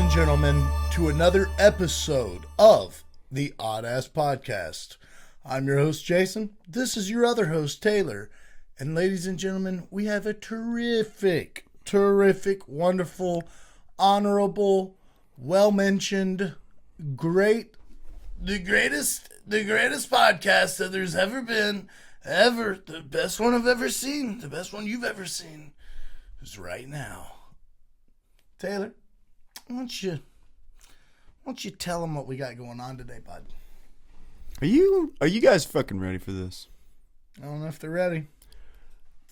and gentlemen, to another episode of the Oddass Podcast. I'm your host, Jason. This is your other host, Taylor. And ladies and gentlemen, we have a terrific, wonderful, honorable, well-mentioned, the greatest podcast that there's ever been, the best one I've ever seen, the best one you've ever seen is right now. Taylor, why don't you tell them what we got going on today, bud? Are you guys fucking ready for this? I don't know if they're ready.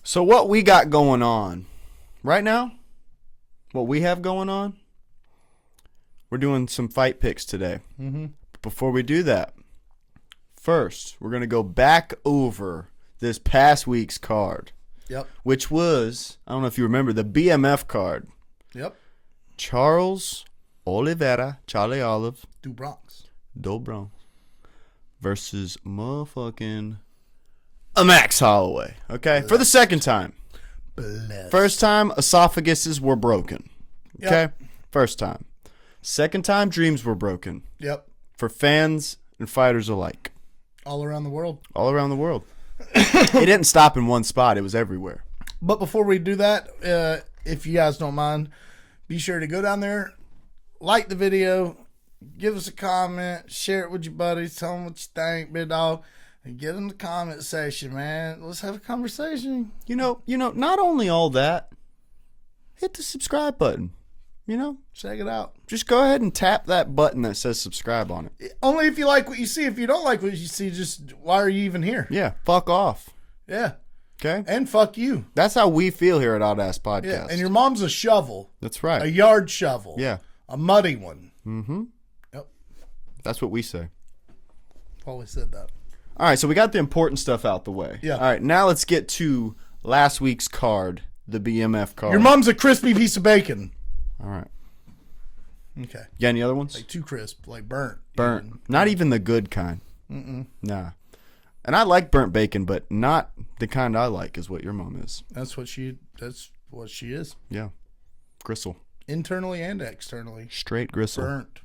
So what we got going on right now, what we have going on, we're doing some fight picks today. Mm-hmm. But before we do that, first, we're going to go back over this past week's card. Yep. Which was, I don't know if you remember, the BMF card. Yep. Charlie Olive. Do Bronx. Versus motherfucking Max Holloway. Okay? For the second time. Bless. First time, esophaguses were broken. Okay? Yep. First time. Second time, dreams were broken. Yep. For fans and fighters alike. All around the world. All around the world. It didn't stop in one spot. It was everywhere. But before we do that, if you guys don't mind, be sure to go down there, like the video, give us a comment, share it with your buddies, tell them what you think, big dog, and get in the comment section, man. Let's have a conversation. You know, not only all that, hit the subscribe button. Check it out. Just go ahead and tap that button that says subscribe on it. Only if you like what you see. If you don't like what you see, just why are you even here? Yeah, fuck off. Yeah. Okay? And fuck you. That's how we feel here at Oddass Podcast. Yeah, and your mom's a shovel. That's right. A yard shovel. Yeah. A muddy one. Mm-hmm. Yep. That's what we say. Always said that. All right, so we got the important stuff out the way. Yeah. All right, now let's get to last week's card, the BMF card. Your mom's a crispy piece of bacon. All right. Okay. You got any other ones? Like too crisp, like burnt. Burnt. Not even the good kind. Mm-mm. Nah. And I like burnt bacon, but not the kind I like is what your mom is. That's what she is. Yeah. Gristle. Internally and externally. Straight gristle. Burnt.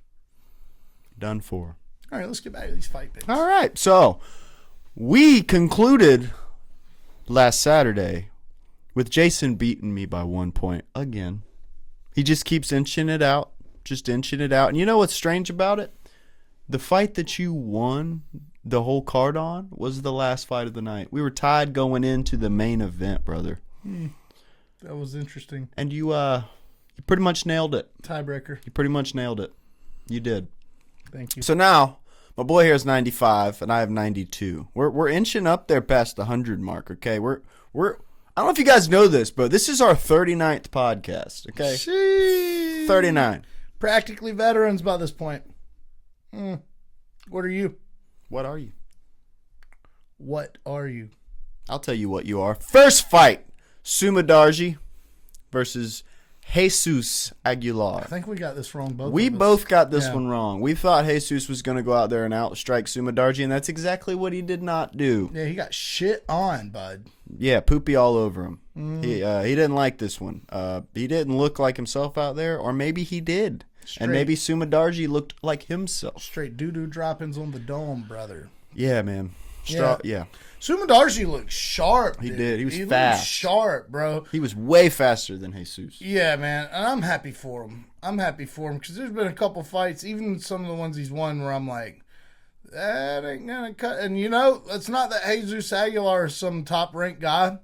Done for. All right, let's get back to these fight picks. All right. So, we concluded last Saturday with Jason beating me by 1 point again. He just keeps inching it out. And you know what's strange about it? The fight that you won the whole card on was the last fight of the night. We were tied going into the main event, brother. That was interesting. And you pretty much nailed it. Tiebreaker. You pretty much nailed it. You did. Thank you. So now, my boy here is 95, and I have 92. We're inching up there past the 100 mark, okay? We're I don't know if you guys know this, but this is our 39th podcast, okay? Sheesh. 39. Practically veterans by this point. What are you? What are you? What are you? I'll tell you what you are. First fight, Sumadarji versus Jesus Aguilar. I think we got this wrong. We both got this one wrong. We thought Jesus was going to go out there and outstrike Sumadarji, and that's exactly what he did not do. Yeah, he got shit on, bud. Yeah, poopy all over him. He didn't like this one. He didn't look like himself out there, or maybe he did. And maybe Sumadarji looked like himself. Straight doo-doo droppings on the dome, brother. Yeah, man. Yeah. Sumadarji looked sharp. He dude. did. He was He fast. looked sharp, bro. He was way faster than Jesus. Yeah, man. And I'm happy for him. Because there's been a couple fights, even some of the ones he's won, where I'm like, that ain't going to cut. And, it's not that Jesus Aguilar is some top-ranked guy.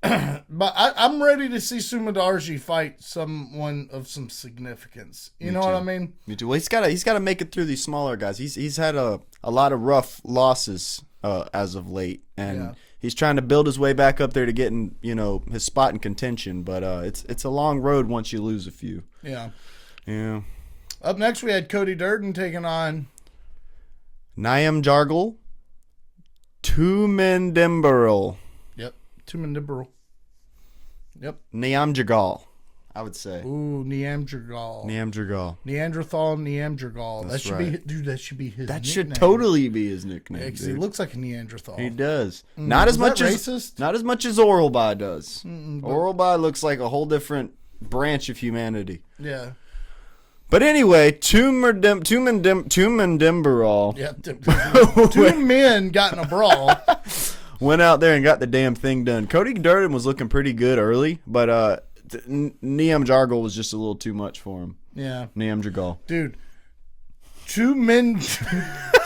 But I'm ready to see Sumadarji fight someone of some significance. You know what I mean? Me too. Well, he's got to make it through these smaller guys. He's had a lot of rough losses as of late, and he's trying to build his way back up there to getting his spot in contention. But it's a long road once you lose a few. Yeah. Yeah. Up next, we had Cody Durden taking on Niam Jargal, Tumendimbaril. Yep. Tumendimbaril. Yep. Niam Jargal, I would say. Ooh, Neanderthal. Neanderthal. Neanderthal. That's that should right. be that should be his That nickname. should totally be his nickname. Yeah, 'cause he looks like a Neanderthal. He does. Not as much as racist? Not as much as Oralby does. Oralby looks like a whole different branch of humanity. Yeah. But anyway, Tumendimberall Yeah, two men got in a brawl. went out there and got the damn thing done. Cody Durden was looking pretty good early, but Niam Jargal was just a little too much for him. Yeah. Niam Jargal. Dude, two men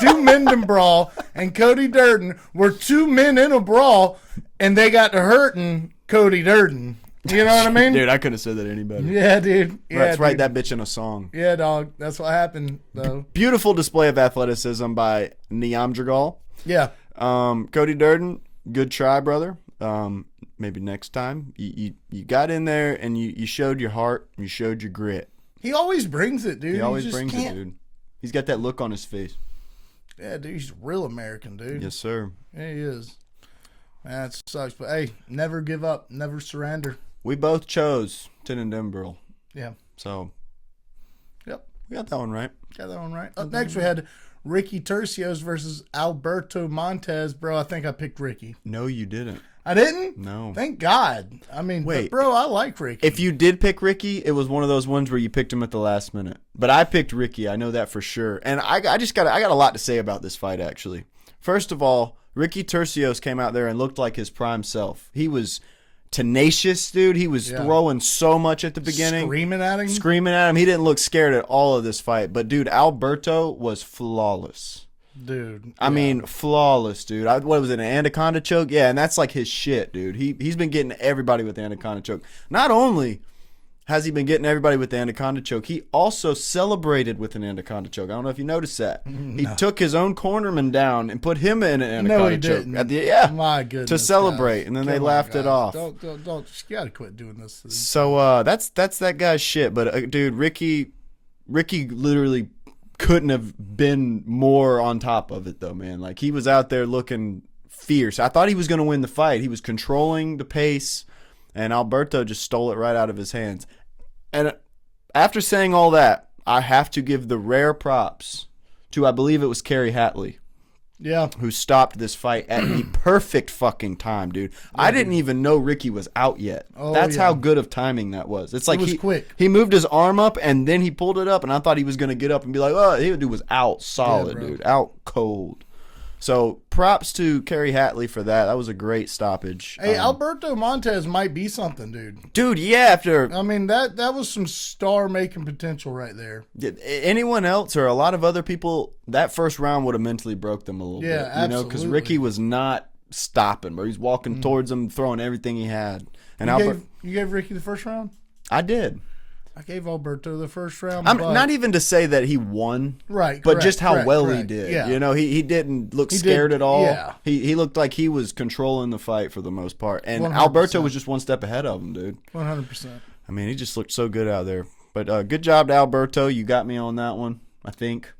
in brawl, and Cody Durden were two men in a brawl, and they got to hurting Cody Durden. You know what I mean? Dude, I couldn't have said that any better. Yeah, dude. Yeah, Let's write that bitch in a song. Yeah, dog. That's what happened, though. Beautiful display of athleticism by Niam Jargal. Yeah. Cody Durden, good try, brother. Maybe next time. You got in there and you showed your heart. You showed your grit. He always brings it, dude. He always brings it, dude. He's got that look on his face. Yeah, dude. He's real American, dude. Yes, sir. Yeah, he is. Man, that sucks. But, hey, never give up. Never surrender. We both chose Tumendimberall. Yeah. So, yep. We got that one right. Got that one right. Up next, we had Ricky Tercios versus Alberto Montez. Bro, I think I picked Ricky. No, you didn't. I didn't? No. Thank God. I mean, wait, bro, I like Ricky. If you did pick Ricky, it was one of those ones where you picked him at the last minute. But I picked Ricky. I know that for sure. And I got a lot to say about this fight, actually. First of all, Ricky Tercios came out there and looked like his prime self. He was tenacious, dude. He was throwing so much at the beginning. Screaming at him. He didn't look scared at all of this fight. But, dude, Alberto was flawless. Dude. I mean, flawless, dude. What was it, an anaconda choke? Yeah, and that's like his shit, dude. He's been getting everybody with the anaconda choke. Not only has he been getting everybody with the anaconda choke, he also celebrated with an anaconda choke. I don't know if you noticed that. No. He took his own cornerman down and put him in an anaconda choke. My goodness. To celebrate, guys. And then they laughed it off. Don't. You gotta quit doing this. So that's that guy's shit. But dude, Ricky literally couldn't have been more on top of it, though, man. Like, he was out there looking fierce. I thought he was going to win the fight. He was controlling the pace, and Alberto just stole it right out of his hands. And after saying all that, I have to give the rare props to, I believe it was Kerry Hatley. Yeah. Who stopped this fight at the perfect fucking time, dude. I didn't even know Ricky was out yet. That's how good of timing that was. It's like it was quick. He moved his arm up and then he pulled it up, and I thought he was going to get up and be like, oh, the dude was out solid, dude. Out cold. So props to Kerry Hatley for that. That was a great stoppage. Hey, Alberto Montez might be something, dude. Dude, yeah. I mean, that was some star-making potential right there. Anyone else or a lot of other people, that first round would have mentally broke them a little bit. Yeah, absolutely. Because Ricky was not stopping, but he's walking towards him, throwing everything he had. And you gave Ricky the first round? I did. I gave Alberto the first round. I'm not even to say that he won, right? But just how well he did. Yeah. You know, he didn't look scared at all. Yeah. He looked like he was controlling the fight for the most part, and 100%. Alberto was just one step ahead of him, dude. 100%. I mean, he just looked so good out there. But good job to Alberto. You got me on that one, I think.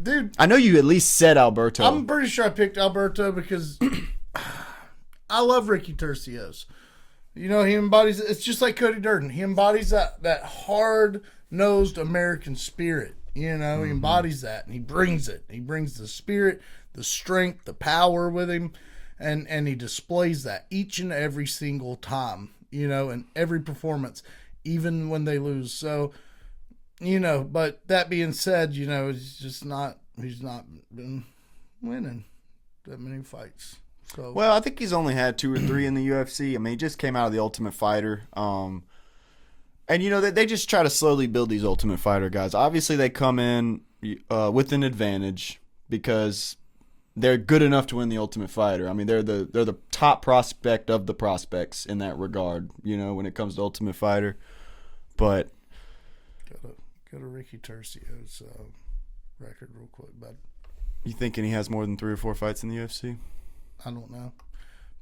Dude, I know you at least said Alberto. I'm pretty sure I picked Alberto because I love Ricky Tercios. You know, he embodies, it's just like Cody Durden. He embodies that hard-nosed American spirit. You know, he embodies that, and he brings it. He brings the spirit, the strength, the power with him, and he displays that each and every single time, you know, in every performance, even when they lose. So, you know, but that being said, you know, he's not been winning that many fights. So. Well, I think he's only had 2 or 3 in the UFC. I mean, he just came out of the Ultimate Fighter. And, you know, they just try to slowly build these Ultimate Fighter guys. Obviously, they come in with an advantage because they're good enough to win the Ultimate Fighter. I mean, they're the top prospect of the prospects in that regard, you know, when it comes to Ultimate Fighter. But go to Ricky Tercios record real quick, bud. You thinking he has more than 3 or 4 fights in the UFC? I don't know.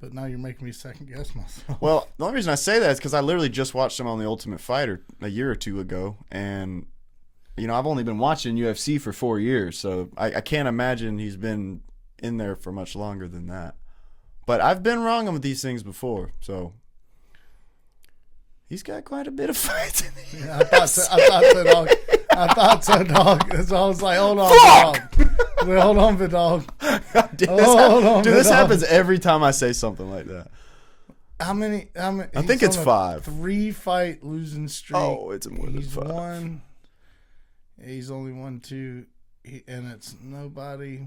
But now you're making me second guess myself. Well, the only reason I say that is because I literally just watched him on The Ultimate Fighter a year or 2 ago. And, you know, I've only been watching UFC for 4 years. So I can't imagine he's been in there for much longer than that. But I've been wrong on these things before. So he's got quite a bit of fights in the UFC. I thought so, dog. So I was like, hold on, dog. Well, hold on, Vidal. This happens every time I say something like that. How many? I think it's 5. 3-fight losing streak. Oh, it's more than 5. He's won He's only won 2, and it's nobody.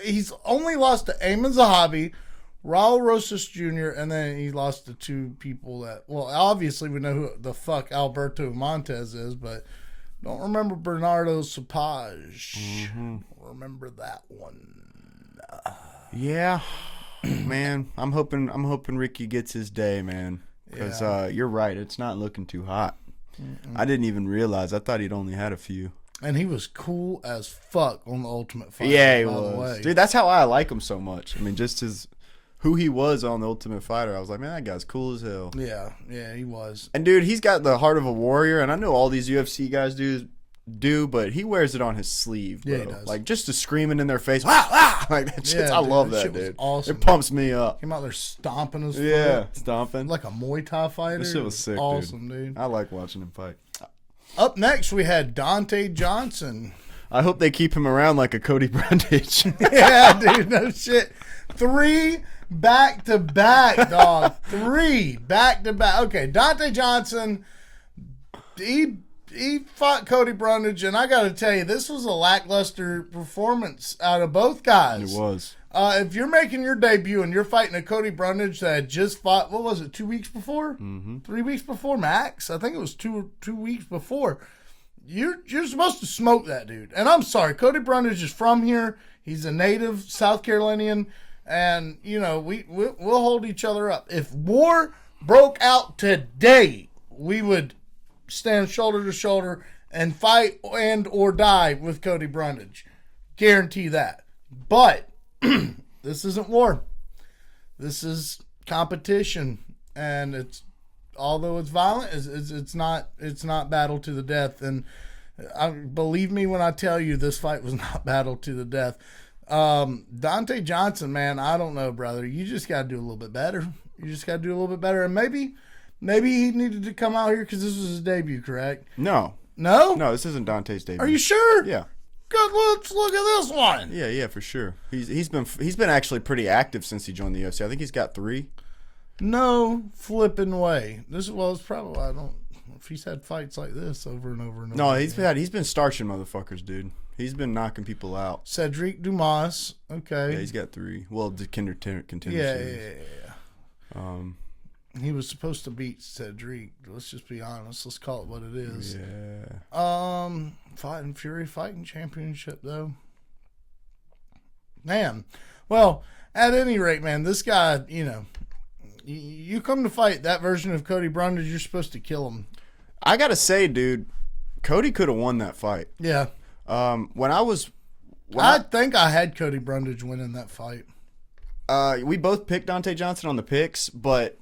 He's only lost to Eamon Zahabi, Raul Rosas Jr., and then he lost to 2 people that, well, obviously we know who the fuck Alberto Montez is, but don't remember Bernardo Sapage. Remember that one. Yeah. Man, I'm hoping Ricky gets his day, man. Because you're right, it's not looking too hot. I didn't even realize. I thought he'd only had a few. And he was cool as fuck on the Ultimate Fighter. Yeah, he was. Dude, that's how I like him so much. I mean, just who he was on the Ultimate Fighter. I was like, man, that guy's cool as hell. Yeah, he was. And dude, he's got the heart of a warrior, and I know all these UFC guys do, but he wears it on his sleeve, bro. Yeah, he does. Like just the screaming in their face, wow, like that shit. I love that, dude. Awesome. It pumps me up. Came out there stomping his foot. Stomping like a Muay Thai fighter. That shit was sick, awesome, dude. I like watching him fight. Up next, we had Dante Johnson. I hope they keep him around like a Cody Brundage. Yeah, dude, no shit. 3 back-to-back, dog. 3 back-to-back. Okay, Dante Johnson, he fought Cody Brundage, and I got to tell you, this was a lackluster performance out of both guys. It was. If you're making your debut and you're fighting a Cody Brundage that had just fought, what was it, 2 weeks before? 3 weeks before, max? I think it was two weeks before. You're supposed to smoke that dude. And I'm sorry, Cody Brundage is from here. He's a native South Carolinian. And, you know, we'll hold each other up. If war broke out today, we would stand shoulder to shoulder and fight and or die with Cody Brundage. Guarantee that. But this isn't war. This is competition, and it's, although it's violent, it's not battle to the death. And believe me when I tell you, this fight was not battle to the death. Dante Johnson, man, I don't know, brother. You just got to do a little bit better. And maybe he needed to come out here because this was his debut, correct? No, this isn't Dante's debut. Are you sure? Yeah. Good. Let's look at this one. Yeah, for sure. He's been actually pretty active since he joined the UFC. I think he's got 3. No flipping way. It's probably, I don't, if he's had fights like this over and over and over. No, he's been starching motherfuckers, dude. He's been knocking people out. Cedric Dumas, okay. Yeah, he's got 3. Well, the contender series. Yeah. He was supposed to beat Cedric. Let's just be honest. Let's call it what it is. Yeah. Fighting championship though. Man. Well, at any rate, man, this guy, you know, you come to fight that version of Cody Brundage, you're supposed to kill him. I gotta say, dude, Cody could have won that fight. Yeah. I think I had Cody Brundage winning that fight. We both picked Dante Johnson on the picks, but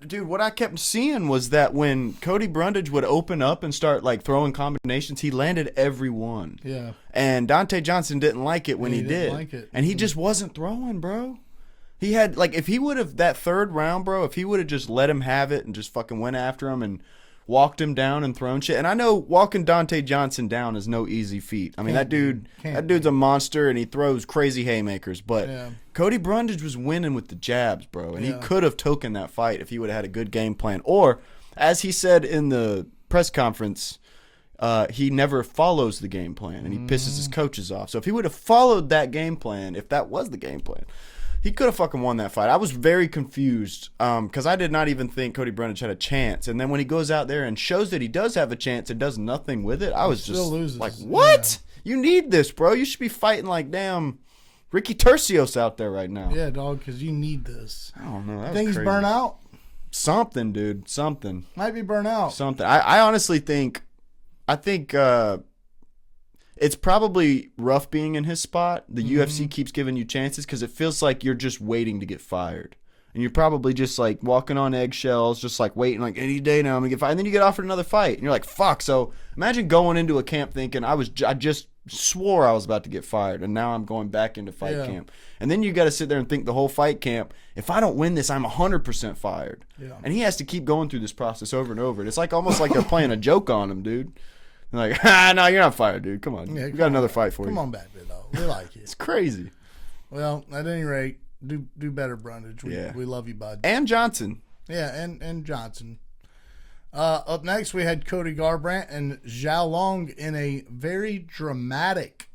dude, what I kept seeing was that when Cody Brundage would open up and start like throwing combinations, he landed every one. Yeah. And Dante Johnson didn't like it when he did. Like it. And he just wasn't throwing, bro. He had, like, if he would have, that third round, bro, if he would have just let him have it and just fucking went after him and walked him down and thrown shit. And I know walking Dante Johnson down is no easy feat. I mean, that dude's a monster and he throws crazy haymakers. But Cody Brundage was winning with the jabs, bro. And he could have taken that fight if he would have had a good game plan. Or, as he said in the press conference, he never follows the game plan and he pisses his coaches off. So if he would have followed that game plan, if that was the game plan, he could have fucking won that fight. I was very confused because I did not even think Cody Brundage had a chance. And then when he goes out there and shows that he does have a chance and does nothing with it, I was just like, what? Yeah. You need this, bro. You should be fighting like damn Ricky Tercios out there right now. Yeah, dog, because you need this. I don't know. Think he's burnt out? Something, dude. Something. Might be burnt out. Something. I honestly think it's probably rough being in his spot. The UFC keeps giving you chances because it feels like you're just waiting to get fired. And you're probably just like walking on eggshells, just like waiting, like any day now I'm going to get fired. And then you get offered another fight. And you're like, fuck. So imagine going into a camp thinking, I just swore I was about to get fired. And now I'm going back into fight camp. And then you got to sit there and think the whole fight camp, if I don't win this, I'm 100% fired. Yeah. And he has to keep going through this process over and over. And it's like almost like they're playing a joke on him, dude. Like, no, you're not fired, dude. Come on. Yeah, we got another fight for you. Come on back, dude. We like it. It's crazy. Well, at any rate, do better, Brundage. We love you, bud. And Johnson. Yeah, and Johnson. Up next, we had Cody Garbrandt and Zhao Long in a very dramatic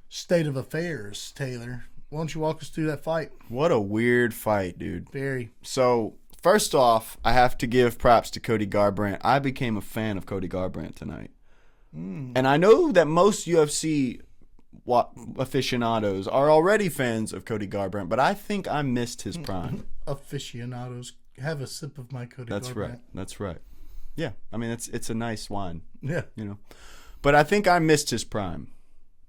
state of affairs, Taylor. Why don't you walk us through that fight? What a weird fight, dude. Very. So, first off, I have to give props to Cody Garbrandt. I became a fan of Cody Garbrandt tonight. And I know that most UFC aficionados are already fans of Cody Garbrandt, but I think I missed his prime. Aficionados, have a sip of my Cody That's Garbrandt. right. That's right. Yeah, I mean, it's a nice wine. Yeah. You know. But I think I missed his prime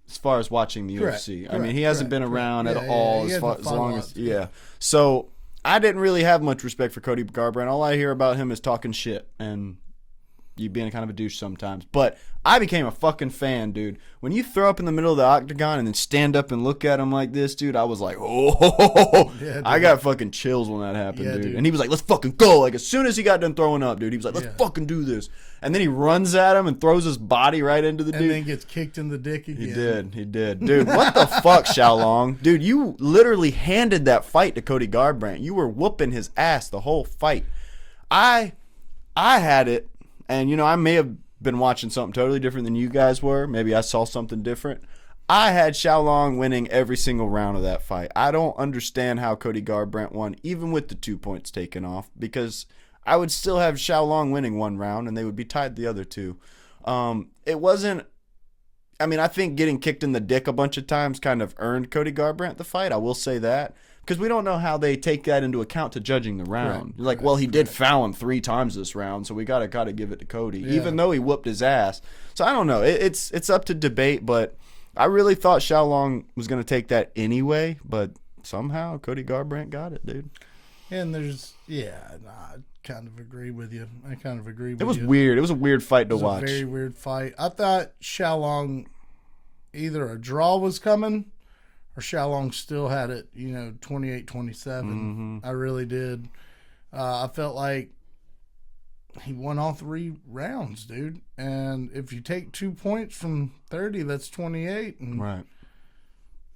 as far as watching the UFC. I mean, he hasn't been around at all as long as... Yeah. So, I didn't really have much respect for Cody Garbrandt. All I hear about him is talking shit and you being kind of a douche sometimes. But I became a fucking fan, dude. When you throw up in the middle of the octagon and then stand up and look at him like this, dude, I was like, oh, yeah, I got fucking chills when that happened, dude. And he was like, let's fucking go. Like, as soon as he got done throwing up, dude, he was like, let's fucking do this. And then he runs at him and throws his body right into the dude. And then gets kicked in the dick again. He did. Dude, what the fuck, Xiao Long? Dude, you literally handed that fight to Cody Garbrandt. You were whooping his ass the whole fight. I had it. And, you know, I may have been watching something totally different than you guys were. Maybe I saw something different. I had Xiao Long winning every single round of that fight. I don't understand how Cody Garbrandt won, even with the 2 points taken off, because I would still have Xiao Long winning one round, and they would be tied the other two. It wasn't... I mean, I think getting kicked in the dick a bunch of times kind of earned Cody Garbrandt the fight. I will say that. Because we don't know how they take that into account to judging the round. Like, well, he did foul him 3 times this round, so we gotta give it to Cody, even though he whooped his ass. So I don't know. It's up to debate, but I really thought Xiao Long was gonna take that anyway. But somehow Cody Garbrandt got it, dude. And there's I kind of agree with you. It was weird. It was a weird fight to watch. A very weird fight. I thought Xiao Long, either a draw was coming, or Xiao Long still had it, 28-27. Mm-hmm. I really did. I felt like he won all 3 rounds, dude. And if you take 2 points from 30, that's 28. Right.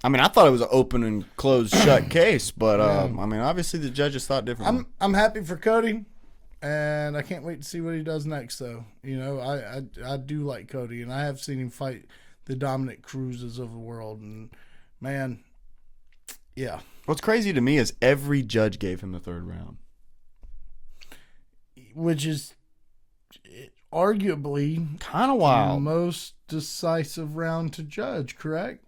I mean, I thought it was an open and closed shut case, but I mean, obviously the judges thought differently. I'm happy for Cody, and I can't wait to see what he does next, though. I do like Cody, and I have seen him fight the Dominic Cruzes of the world, and man, yeah. What's crazy to me is every judge gave him the 3rd round. Which is arguably kind of wild. The most decisive round to judge, correct?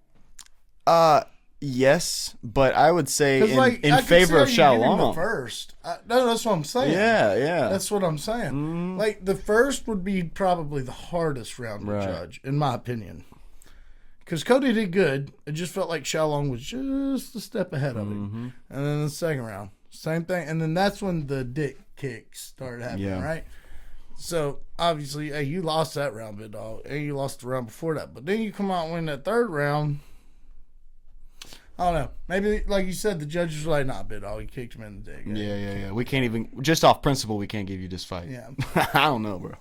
Yes, but I would say in favor of Xiao Long. First. No, that's what I'm saying. Yeah. That's what I'm saying. Mm. Like, the first would be probably the hardest round to judge, in my opinion. Because Cody did good. It just felt like Xiao Long was just a step ahead of him. And then the second round, same thing. And then that's when the dick kicks started happening, right? So, obviously, hey, you lost that round, big dog. And you lost the round before that. But then you come out and win that 3rd round. I don't know. Maybe, like you said, the judges were like, nah, big dog, you kicked him in the dick. Yeah. We can't even, just off principle, we can't give you this fight. Yeah. I don't know, bro.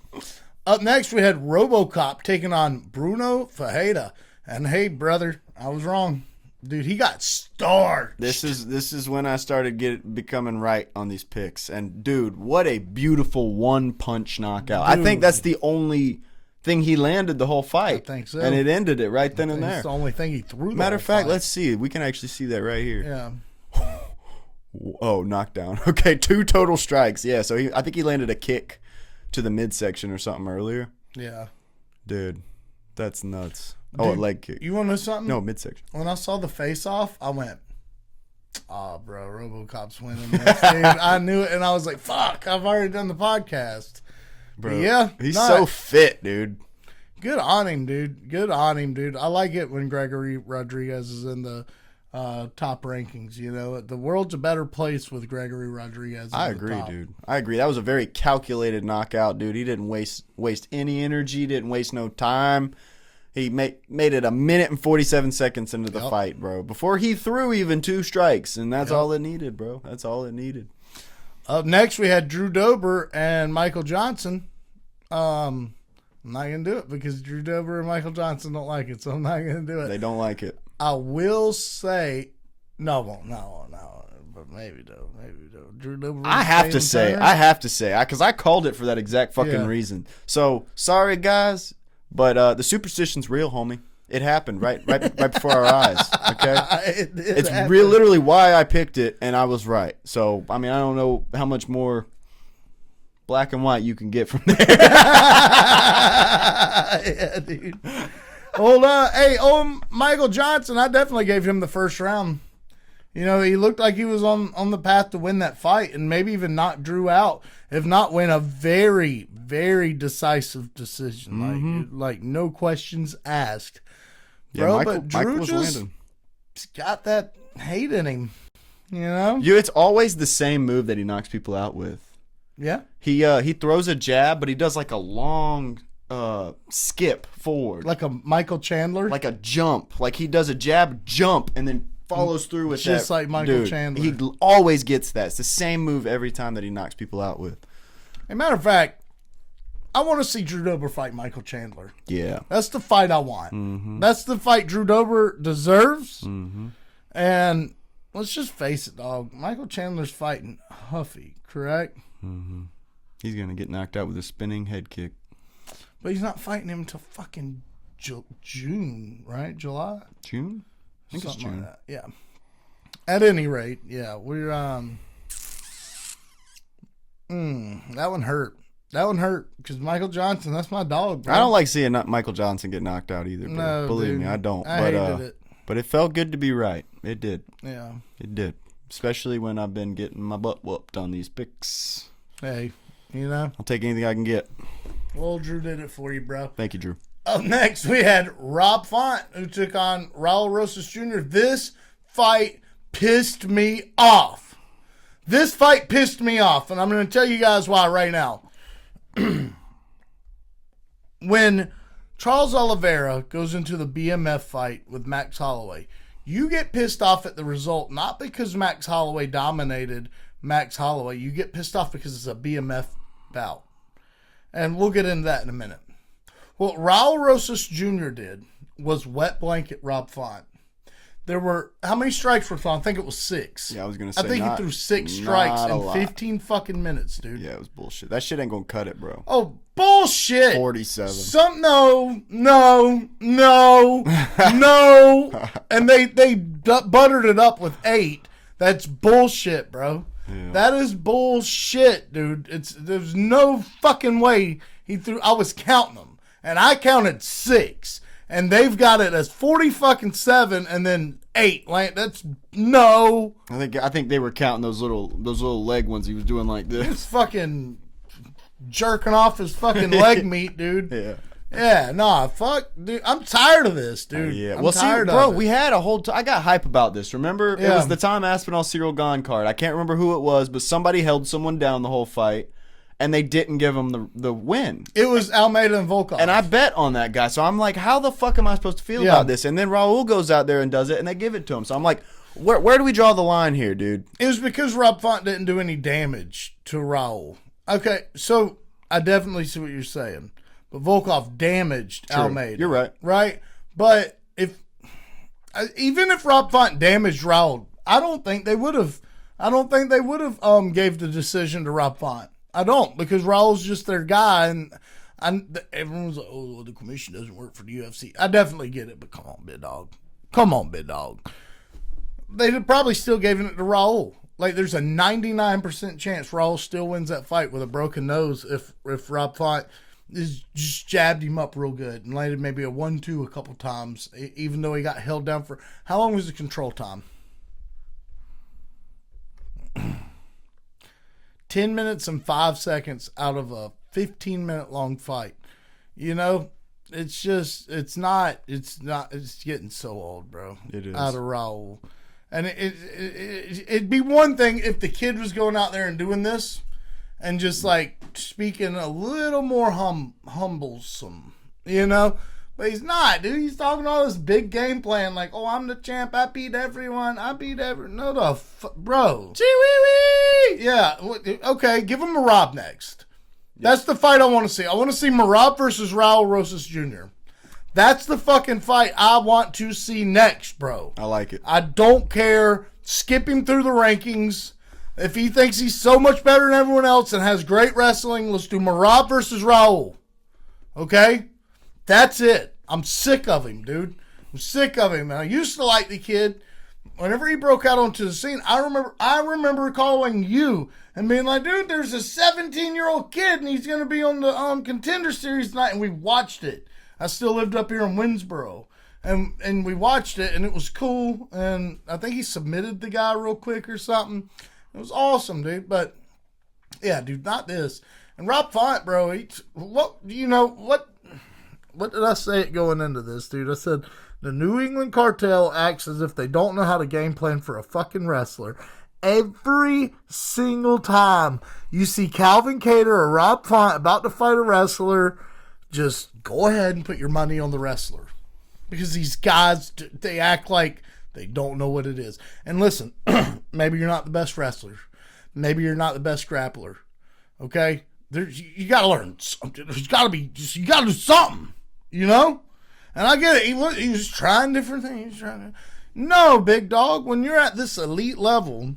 Up next, we had RoboCop taking on Bruno Ferreira. And hey, brother, I was wrong. Dude, he got starched. This is when I started becoming right on these picks. And, dude, what a beautiful one-punch knockout. Dude. I think that's the only thing he landed the whole fight. I think so. And it ended it right then and there. It's the only thing he threw. Matter of fact, let's see. We can actually see that right here. Yeah. Oh, knockdown. Okay, 2 total strikes. Yeah, so I think he landed a kick to the midsection or something earlier. Yeah. Dude, that's nuts. Dude, a leg kick. You want to know something? No, midsection. When I saw the face-off, I went, oh, bro, RoboCop's winning this, dude. I knew it, and I was like, fuck, I've already done the podcast. Bro, yeah. He's so fit, dude. Good on him, dude. I like it when Gregory Rodriguez is in the top rankings. The world's a better place with Gregory Rodriguez. I agree, dude. I agree. That was a very calculated knockout, dude. He didn't waste any energy, didn't waste no time. He made it 1 minute and 47 seconds into the fight, bro. Before he threw even 2 strikes, and that's all it needed, bro. That's all it needed. Up next, we had Drew Dober and Michael Johnson. I'm not going to do it because Drew Dober and Michael Johnson don't like it, so I'm not going to do it. They don't like it. I will say, no. Maybe though. Drew Dober. I have to say, because I called it for that exact fucking reason. So sorry, guys, but the superstition's real, homie. It happened right before our eyes. Okay, it's literally why I picked it, and I was right. So I mean, I don't know how much more black and white you can get from there. Yeah, dude. Michael Johnson, I definitely gave him the first round. You know, he looked like he was on the path to win that fight and maybe even knock Drew out, if not win a very, very decisive decision. Mm-hmm. Like no questions asked. Yeah, Bro, Michael but Drew was just landing. got that hate in him, you know? It's always the same move that he knocks people out with. Yeah. He throws a jab, but he does like a long skip forward. Like a Michael Chandler? Like a jump. Like he does a jump, and then follows through with just that. Like Michael Chandler. He always gets that. It's the same move every time that he knocks people out with. As a matter of fact, I want to see Drew Dober fight Michael Chandler. Yeah. That's the fight I want. Mm-hmm. That's the fight Drew Dober deserves. Mm-hmm. And let's just face it, dog. Michael Chandler's fighting Huffy, correct? Mm-hmm. He's going to get knocked out with a spinning head kick. But he's not fighting him until fucking June, right? July? June? I think Something it's June. like that. Yeah. At any rate, yeah, we're that one hurt. That one hurt because Michael Johnson, that's my dog, bro. I don't like seeing Michael Johnson get knocked out either, bro. No, Believe dude. me, I don't. I hated it. But it felt good to be right. It did. Yeah. It did. Especially when I've been getting my butt whooped on these picks. Hey, you know. I'll take anything I can get. Well, Drew did it for you, bro. Thank you, Drew. Up next, we had Rob Font, who took on Raul Rosas Jr. This fight pissed me off. This fight pissed me off, and I'm going to tell you guys why right now. When Charles Oliveira goes into the BMF fight with Max Holloway, you get pissed off at the result, not because Max Holloway dominated Max Holloway. You get pissed off because it's a BMF bout. And we'll get into that in a minute. What Raul Rosas Jr. did was wet blanket Rob Font. There were, how many strikes were thrown? I think it was 6. Yeah, I was going to say I think he threw 6 strikes in 15 fucking minutes, dude. Yeah, it was bullshit. That shit ain't going to cut it, bro. Oh, bullshit. 47. No. And they buttered it up with 8. That's bullshit, bro. Yeah. That is bullshit, dude. There's no fucking way he threw. I was counting them, and I counted 6. And they've got it as 47 and then 8. Like, that's no. I think they were counting those little leg ones he was doing like this. He's fucking jerking off his fucking leg meat, dude. Yeah. Yeah, nah, fuck, dude. I'm tired of this, dude. Yeah. I'm tired bro, of it. we had a whole I got hype about this. Remember? Yeah. It was the Tom Aspinall Cyril Gane card. I can't remember who it was, but somebody held someone down the whole fight. And they didn't give him the win. It was Almeida and Volkov. And I bet on that guy. So I'm like, how the fuck am I supposed to feel about this? And then Raul goes out there and does it, and they give it to him. So I'm like, where do we draw the line here, dude? It was because Rob Font didn't do any damage to Raul. Okay, so I definitely see what you're saying. But Volkov damaged Almeida. You're right. Right? But even if Rob Font damaged Raul, I don't think they would have gave the decision to Rob Font. I don't, because Raul's just their guy, and everyone's like, oh, well, the commission doesn't work for the UFC. I definitely get it, but come on, big dog. They'd have probably still given it to Raul. Like, there's a 99% chance Raul still wins that fight with a broken nose if Rob Font is just jabbed him up real good and landed maybe a 1-2 a couple times, even though he got held down for, how long was the control time? 10 minutes and 5 seconds out of a 15-minute long fight. You know, it's getting so old, bro. It is. Out of Raul. And it'd be one thing if the kid was going out there and doing this and just like speaking a little more humblesome, you know? But he's not, dude. He's talking all this big game plan like, oh, I'm the champ. I beat everyone. No, bro. Chee-wee-wee. Yeah. Okay, give him Merab next. Yeah. That's the fight I want to see. I want to see Merab versus Raul Rosas Jr. That's the fucking fight I want to see next, bro. I like it. I don't care skip him through the rankings. If he thinks he's so much better than everyone else and has great wrestling, let's do Marab versus Raul. Okay? That's it. I'm sick of him, dude. I'm sick of him. And I used to like the kid. Whenever he broke out onto the scene, I remember calling you and being like, dude, there's a 17-year-old kid and he's going to be on the Contender Series tonight. And we watched it. I still lived up here in Winsboro. And we watched it, and it was cool. And I think he submitted the guy real quick or something. It was awesome, dude. But, yeah, dude, not this. And Rob Font, bro, what did I say going into this, dude? I said, the New England cartel acts as if they don't know how to game plan for a fucking wrestler. Every single time you see Calvin Cater or Rob Font about to fight a wrestler, just go ahead and put your money on the wrestler. Because these guys, they act like they don't know what it is. And listen, maybe you're not the best wrestler. Maybe you're not the best grappler. Okay? You got to learn something. You got to do something. You know? And I get it. He was trying different things. No, big dog. When you're at this elite level,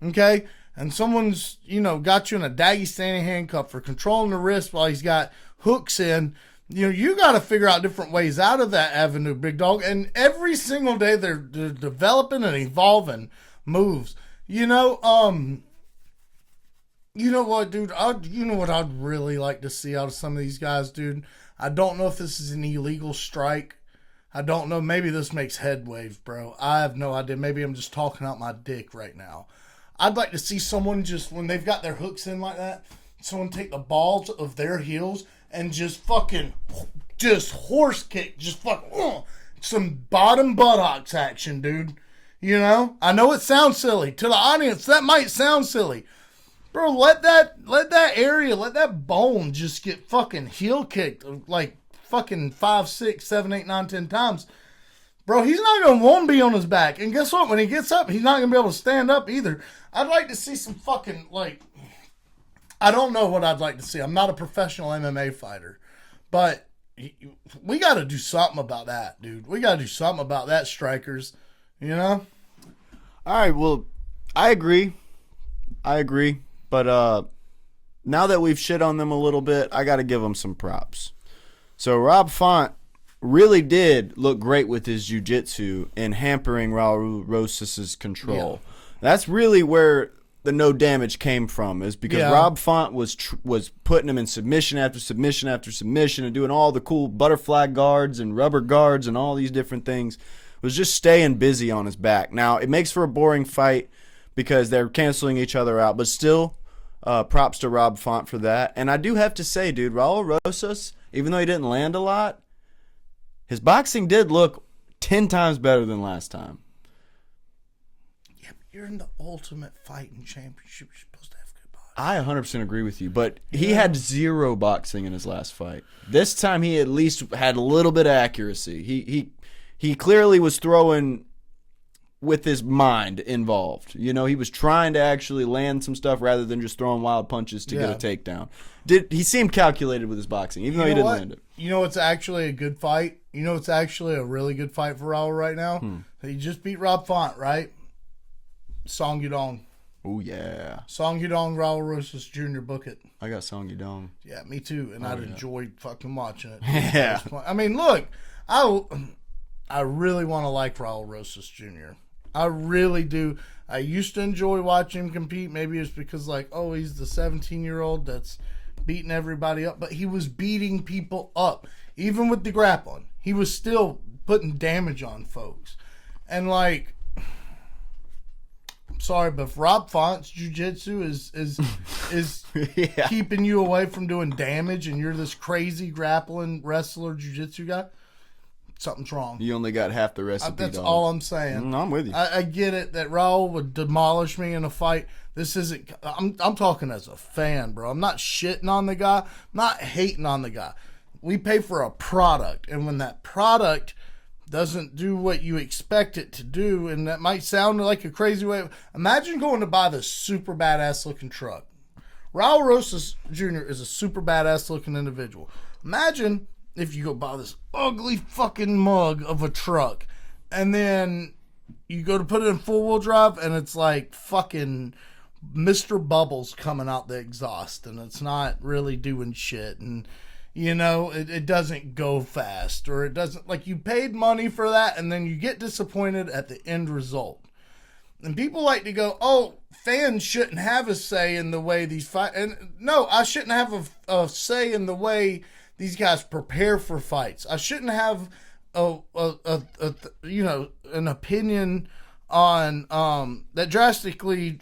okay, and someone's, got you in a Dagestani handcuff for controlling the wrist while he's got hooks in, you got to figure out different ways out of that avenue, big dog. And every single day they're developing and evolving moves. You know what, dude? You know what I'd really like to see out of some of these guys, dude? I don't know if this is an illegal strike. I don't know. Maybe this makes head waves, bro. I have no idea. Maybe I'm just talking out my dick right now. I'd like to see someone just, when they've got their hooks in like that, someone take the balls of their heels and just horse kick, some bottom buttocks action, dude. I know it sounds silly. To the audience, that might sound silly. Bro, let that area, let that bone just get fucking heel kicked like fucking 5, 6, 7, 8, 9, 10 times. Bro, he's not going to want to be on his back. And guess what? When he gets up, he's not going to be able to stand up either. I'd like to see some fucking, I don't know what I'd like to see. I'm not a professional MMA fighter. But we got to do something about that, dude. We got to do something about that, strikers. All right, well, I agree. But now that we've shit on them a little bit, I got to give them some props. So Rob Font really did look great with his jiu-jitsu in hampering Raul Rosas' control. Yeah. That's really where the no damage came from, is because Rob Font was putting him in submission after submission after submission and doing all the cool butterfly guards and rubber guards and all these different things. Was just staying busy on his back. Now, it makes for a boring fight because they're canceling each other out, but still, props to Rob Font for that. And I do have to say, dude, Raul Rosas, even though he didn't land a lot, his boxing did look 10 times better than last time. Yeah, but you're in the Ultimate Fighting Championship. You're supposed to have good boxing. I 100% agree with you, but he had zero boxing in his last fight. This time he at least had a little bit of accuracy. He clearly was throwing with his mind involved. He was trying to actually land some stuff rather than just throwing wild punches to get a takedown. He seemed calculated with his boxing, even though he didn't land it. It's actually a good fight? It's actually a really good fight for Raul right now? He just beat Rob Font, right? Song Yudong. Oh, yeah. Song Yudong, Raul Rosas Jr., book it. I got Song Yudong. Yeah, me too, and I'd enjoyed fucking watching it. Yeah. I mean, look, I really want to like Raul Rosas Jr. I really do. I used to enjoy watching him compete. Maybe it's because, he's the 17-year-old that's beating everybody up. But he was beating people up. Even with the grappling. He was still putting damage on folks. And, I'm sorry, but if Rob Font's jiu-jitsu is keeping you away from doing damage and you're this crazy grappling wrestler jiu-jitsu guy, something's wrong. You only got half the recipe. That's all I'm saying. I'm with you. I get it that Raul would demolish me in a fight. This isn't. I'm talking as a fan, bro. I'm not shitting on the guy. I'm not hating on the guy. We pay for a product, and when that product doesn't do what you expect it to do, and that might sound like a crazy way. Imagine going to buy this super badass looking truck. Raul Rosas Jr. is a super badass looking individual. Imagine if you go buy this ugly fucking mug of a truck, and then you go to put it in 4-wheel drive, and it's like fucking Mr. Bubbles coming out the exhaust, and it's not really doing shit, and it doesn't go fast, or it doesn't, like, you paid money for that, and then you get disappointed at the end result. And people like to go, oh, fans shouldn't have a say in the way these fight. And no, I shouldn't have a say in the way these guys prepare for fights. I shouldn't have an opinion on that drastically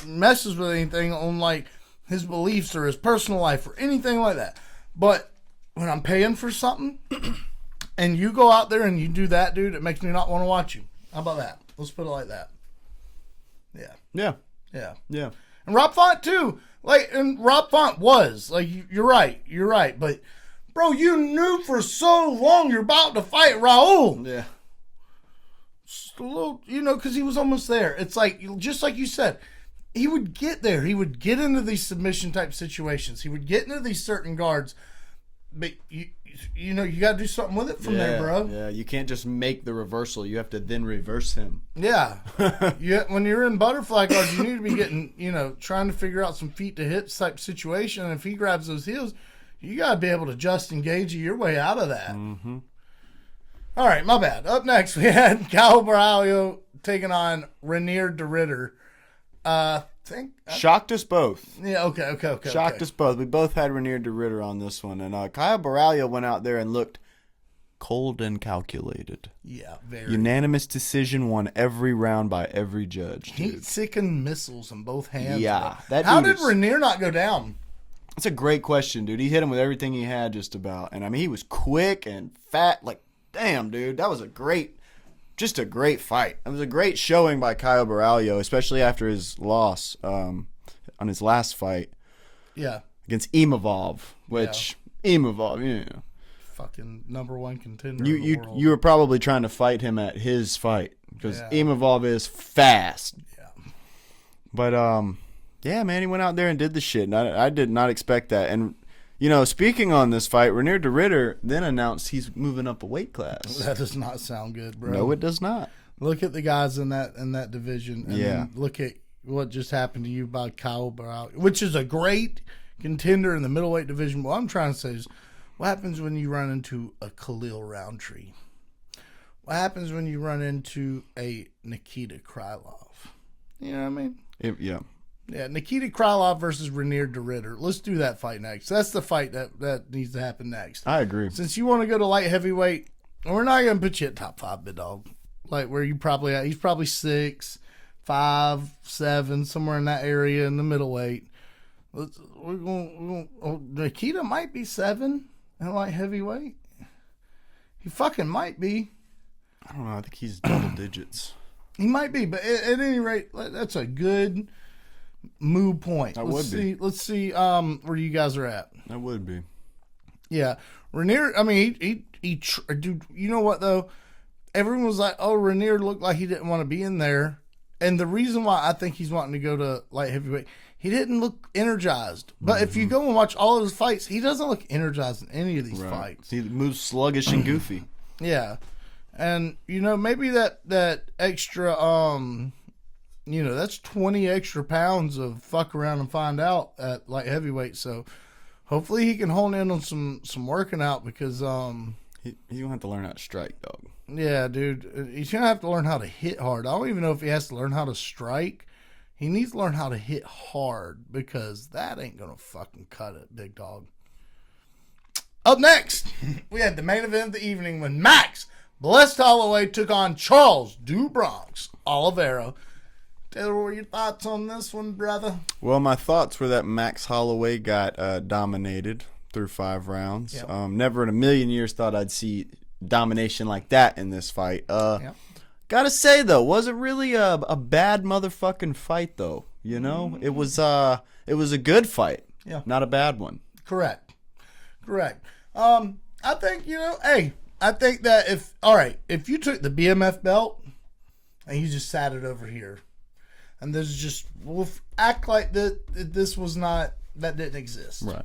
messes with anything on like his beliefs or his personal life or anything like that. But when I'm paying for something and you go out there and you do that, dude, it makes me not want to watch you. How about that? Let's put it like that. Yeah. And Rob Font too. Like, and Rob Font was like, you're right. But bro, you knew for so long you're about to fight Raul. Yeah. Just a little, because he was almost there. It's like, just like you said, he would get there. He would get into these submission type situations. He would get into these certain guards. But you got to do something with it from there, bro. Yeah, you can't just make the reversal. You have to then reverse him. Yeah. When you're in butterfly guards, you need to be getting, trying to figure out some feet to hips type situation. And if he grabs those heels, you got to be able to just engage your way out of that. Mm-hmm. All right, my bad. Up next, we had Caio Borralho taking on Reinier de Ridder. Shocked us both. Yeah, okay. Shocked us both. We both had Reinier de Ridder on this one. And Caio Borralho went out there and looked cold and calculated. Yeah, very. Unanimous decision, won every round by every judge. Heat-seeking missiles in both hands. Yeah. How did Reinier not go down? That's a great question, dude. He hit him with everything he had just about. And, I mean, he was quick and fat. Like, damn, dude. That was a great fight. It was a great showing by Caio Borralho, especially after his loss on his last fight. Yeah. Against Imavov, which Imavov, fucking #1 contender. You were probably trying to fight him at his fight because Imavov is fast. Yeah. But yeah, man, he went out there and did the shit. And I did not expect that. And speaking on this fight, Reinier de Ridder then announced he's moving up a weight class. That does not sound good, bro. No, it does not. Look at the guys in that division, and then look at what just happened to you by Caio Borralho, which is a great contender in the middleweight division. What I'm trying to say is, what happens when you run into a Khalil Roundtree? What happens when you run into a Nikita Krylov? You know what I mean? Yeah, Nikita Krylov versus Reinier de Ridder. Let's do that fight next. That's the fight that needs to happen next. I agree. Since you want to go to light heavyweight, we're not going to put you at top 5, big dog. Like where you probably at. He's probably 6, 5, 7, somewhere in that area in the middleweight. Nikita might be 7 in light heavyweight. He fucking might be. I don't know. I think he's double digits. He might be, but at any rate, that's a good mood point. Let's see where you guys are at. That would be. Yeah. Reinier, I mean, he dude, you know what though? Everyone was like, oh, Reinier looked like he didn't want to be in there. And the reason why I think he's wanting to go to light heavyweight, he didn't look energized. But if you go and watch all of his fights, he doesn't look energized in any of these fights. He moves sluggish and goofy. Yeah. And, maybe that extra, that's 20 extra pounds of fuck around and find out at light heavyweight. So hopefully he can hone in on some working out because he's gonna have to learn how to strike, dog. Yeah, dude, he's gonna have to learn how to hit hard. I don't even know if he has to learn how to strike. He needs to learn how to hit hard because that ain't gonna fucking cut it, big dog. Up next, we had the main event of the evening when Max Blessed Holloway took on Charles Do Bronx Oliveira. Taylor, what were your thoughts on this one, brother? Well, my thoughts were that Max Holloway got dominated through 5 rounds. Yep. Never in a million years thought I'd see domination like that in this fight. Gotta say, though, was it really a bad motherfucking fight, though? It was a good fight. Yeah. Not a bad one. Correct. I think, I think that if you took the BMF belt and you just sat it over here, and we'll act like that this was not, that didn't exist. Right.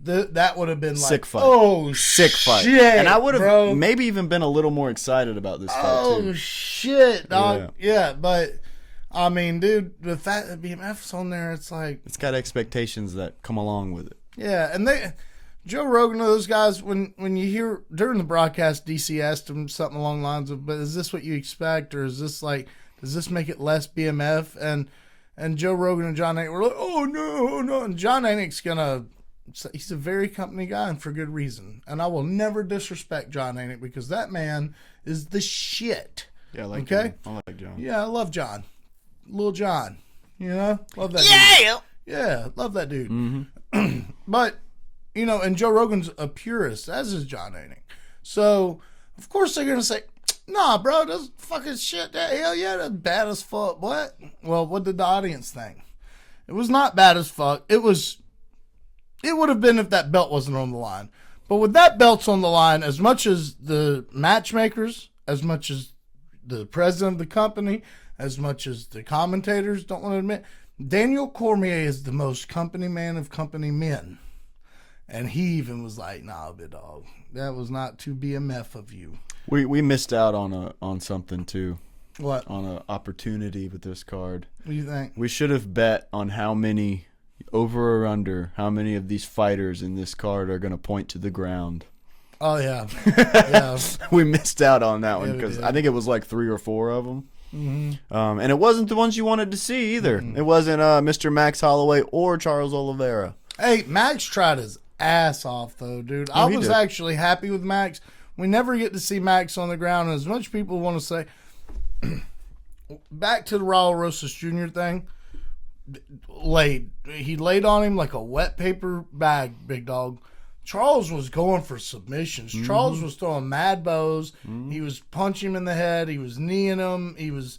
that would have been like sick fight. Oh, sick fight. Shit, and I would have bro. maybe even been a little more excited about this fight too. Oh shit, dog. Yeah, but I mean, dude, the fact that BMF's on there, it's like it's got expectations that come along with it. Yeah, and Joe Rogan, those guys, when you hear during the broadcast, DC asked him something along the lines of, "But is this what you expect, or is this like, does this make it less BMF?" And Joe Rogan and John Anik were like, "Oh no." And John Anik's he's a very company guy, and for good reason. And I will never disrespect John Anik because that man is the shit. Yeah, I like okay. John. I like John. Yeah, I love John, Little John. You know, love that. Dude. Yeah, love that dude. Mm-hmm. But. You know, and Joe Rogan's a purist, as is John Anik. So, of course they're going to say, nah, bro, that's fucking shit. Hell yeah, that's bad as fuck. What? Well, what did the audience think? It was not bad as fuck. It would have been if that belt wasn't on the line. But with that belt's on the line, as much as the matchmakers, as much as the president of the company, as much as the commentators don't want to admit, Daniel Cormier is the most company man of company men. And he even was like, "Nah, big dog, that was not too BMF of you." We missed out on something too. What? On an opportunity with this card. What do you think? We should have bet on how many, over or under, how many of these fighters in this card are going to point to the ground. Oh yeah, yeah. We missed out on that one Yeah, because we did. I think it was like 3 or 4 of them. Mm-hmm. And it wasn't the ones you wanted to see either. Mm-hmm. It wasn't Mr. Max Holloway or Charles Oliveira. Hey, Max tried his ass off though, dude. I he was did. actually happy with Max. We never get to see Max on the ground, and as much people want to say, back to the Raul Rosas Jr. thing. He laid on him like a wet paper bag, big dog. Charles was going for submissions. Mm-hmm. Charles was throwing mad bows. Mm-hmm. He was punching him in the head. He was kneeing him. He was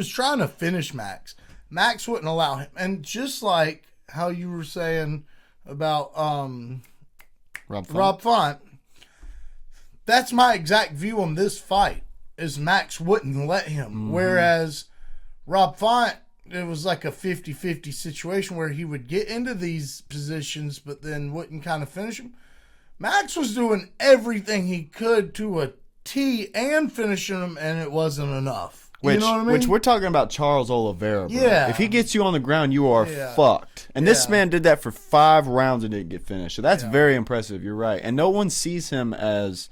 trying to finish Max. Max wouldn't allow him. And just like how you were saying about Rob Font, that's my exact view on this fight, is Max wouldn't let him. Mm-hmm. Whereas Rob Font, it was like a 50-50 situation where he would get into these positions but then wouldn't kind of finish them. Max was doing everything he could to a T and finishing him, and it wasn't enough. You know what I mean? Which we're talking about Charles Oliveira, bro. Yeah. If he gets you on the ground, you are fucked. And this man did that for 5 rounds and didn't get finished. So that's very impressive. You're right. And no one sees him as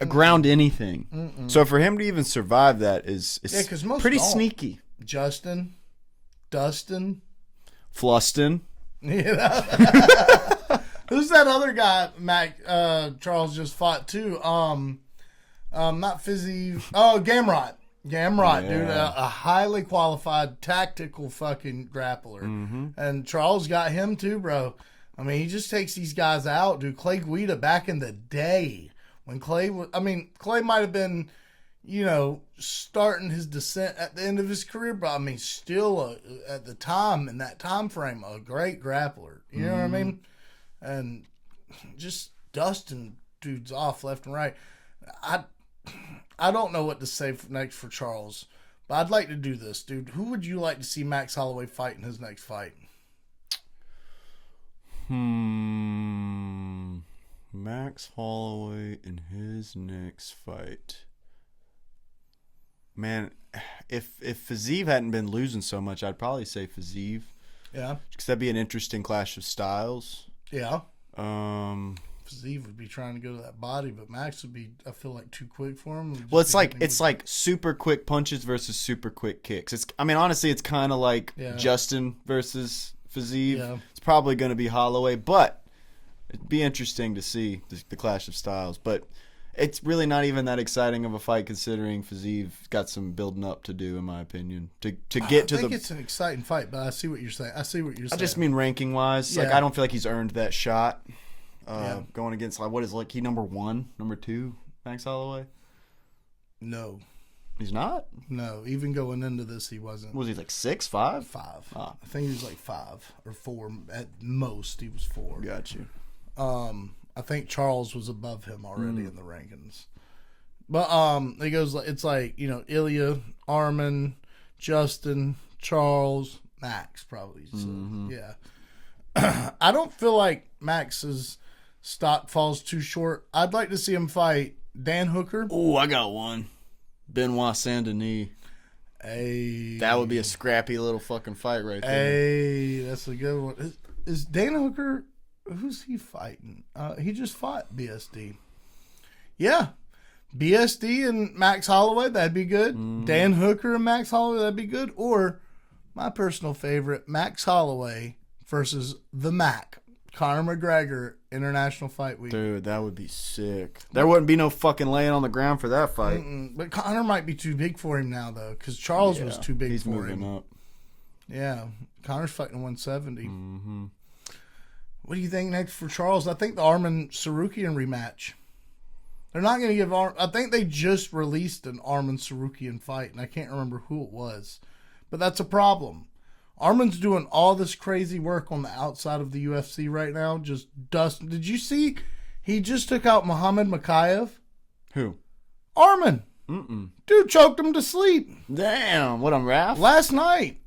a ground anything. Mm-mm. So for him to even survive that is pretty sneaky. Justin, Dustin, Flustin. You know? Who's that other guy Charles just fought too? Not Fizzy. Oh, Gamrot. Gamrot, dude, a highly qualified tactical fucking grappler. Mm-hmm. And Charles got him too, bro. I mean, he just takes these guys out, dude. Clay Guida back in the day when Clay might have been, starting his descent at the end of his career, but I mean, still at the time, in that time frame, a great grappler. You know what I mean? And just dusting dudes off left and right. I don't know what to say next for Charles, but I'd like to do this, dude. Who would you like to see Max Holloway fight in his next fight? Max Holloway in his next fight. Man, if Fiziev hadn't been losing so much, I'd probably say Fiziev. Yeah. Because that'd be an interesting clash of styles. Yeah. Fiziev would be trying to go to that body, but Max would be, I feel like, too quick for him. Well, it's like super quick punches versus super quick kicks. Honestly, it's kind of like Justin versus Fiziev. Yeah. It's probably going to be Holloway, but it'd be interesting to see the clash of styles. But it's really not even that exciting of a fight considering Fiziev's got some building up to do, in my opinion. I think it's an exciting fight, but I see what you're saying. I just mean ranking wise. I don't feel like he's earned that shot. Going against he number 1, number 2, Max Holloway? No. He's not? No, even going into this he wasn't. Was he like 6, 5? 5. I think he was like 5 or 4 at most. He was 4. Got you. I think Charles was above him already in the rankings. But it goes it's like, Ilya, Armin, Justin, Charles, Max probably. So, yeah. I don't feel like Max's stock falls too short. I'd like to see him fight Dan Hooker. Oh, I got one. Benoit Saint Denis. Hey, that would be a scrappy little fucking fight right there. Hey, that's a good one. Is Dan Hooker? Who's he fighting? He just fought BSD. Yeah, BSD and Max Holloway. That'd be good. Dan Hooker and Max Holloway. That'd be good. Or my personal favorite, Max Holloway versus the Mac, Conor McGregor, International Fight Week. Dude, that would be sick. There wouldn't be no fucking laying on the ground for that fight. But Conor might be too big for him now, though, because Charles was too big for him. He's moving up. Yeah, Conor's fighting 170. What do you think next for Charles? I think the Arman Sarukian rematch. They're not going to give I think they just released an Arman Sarukian fight, and I can't remember who it was. But that's a problem. Arman's doing all this crazy work on the outside of the UFC right now. Just dust. Did you see? He just took out Muhammad Makayev. Who? Arman. Dude choked him to sleep. Damn. What, on Raph? Last night.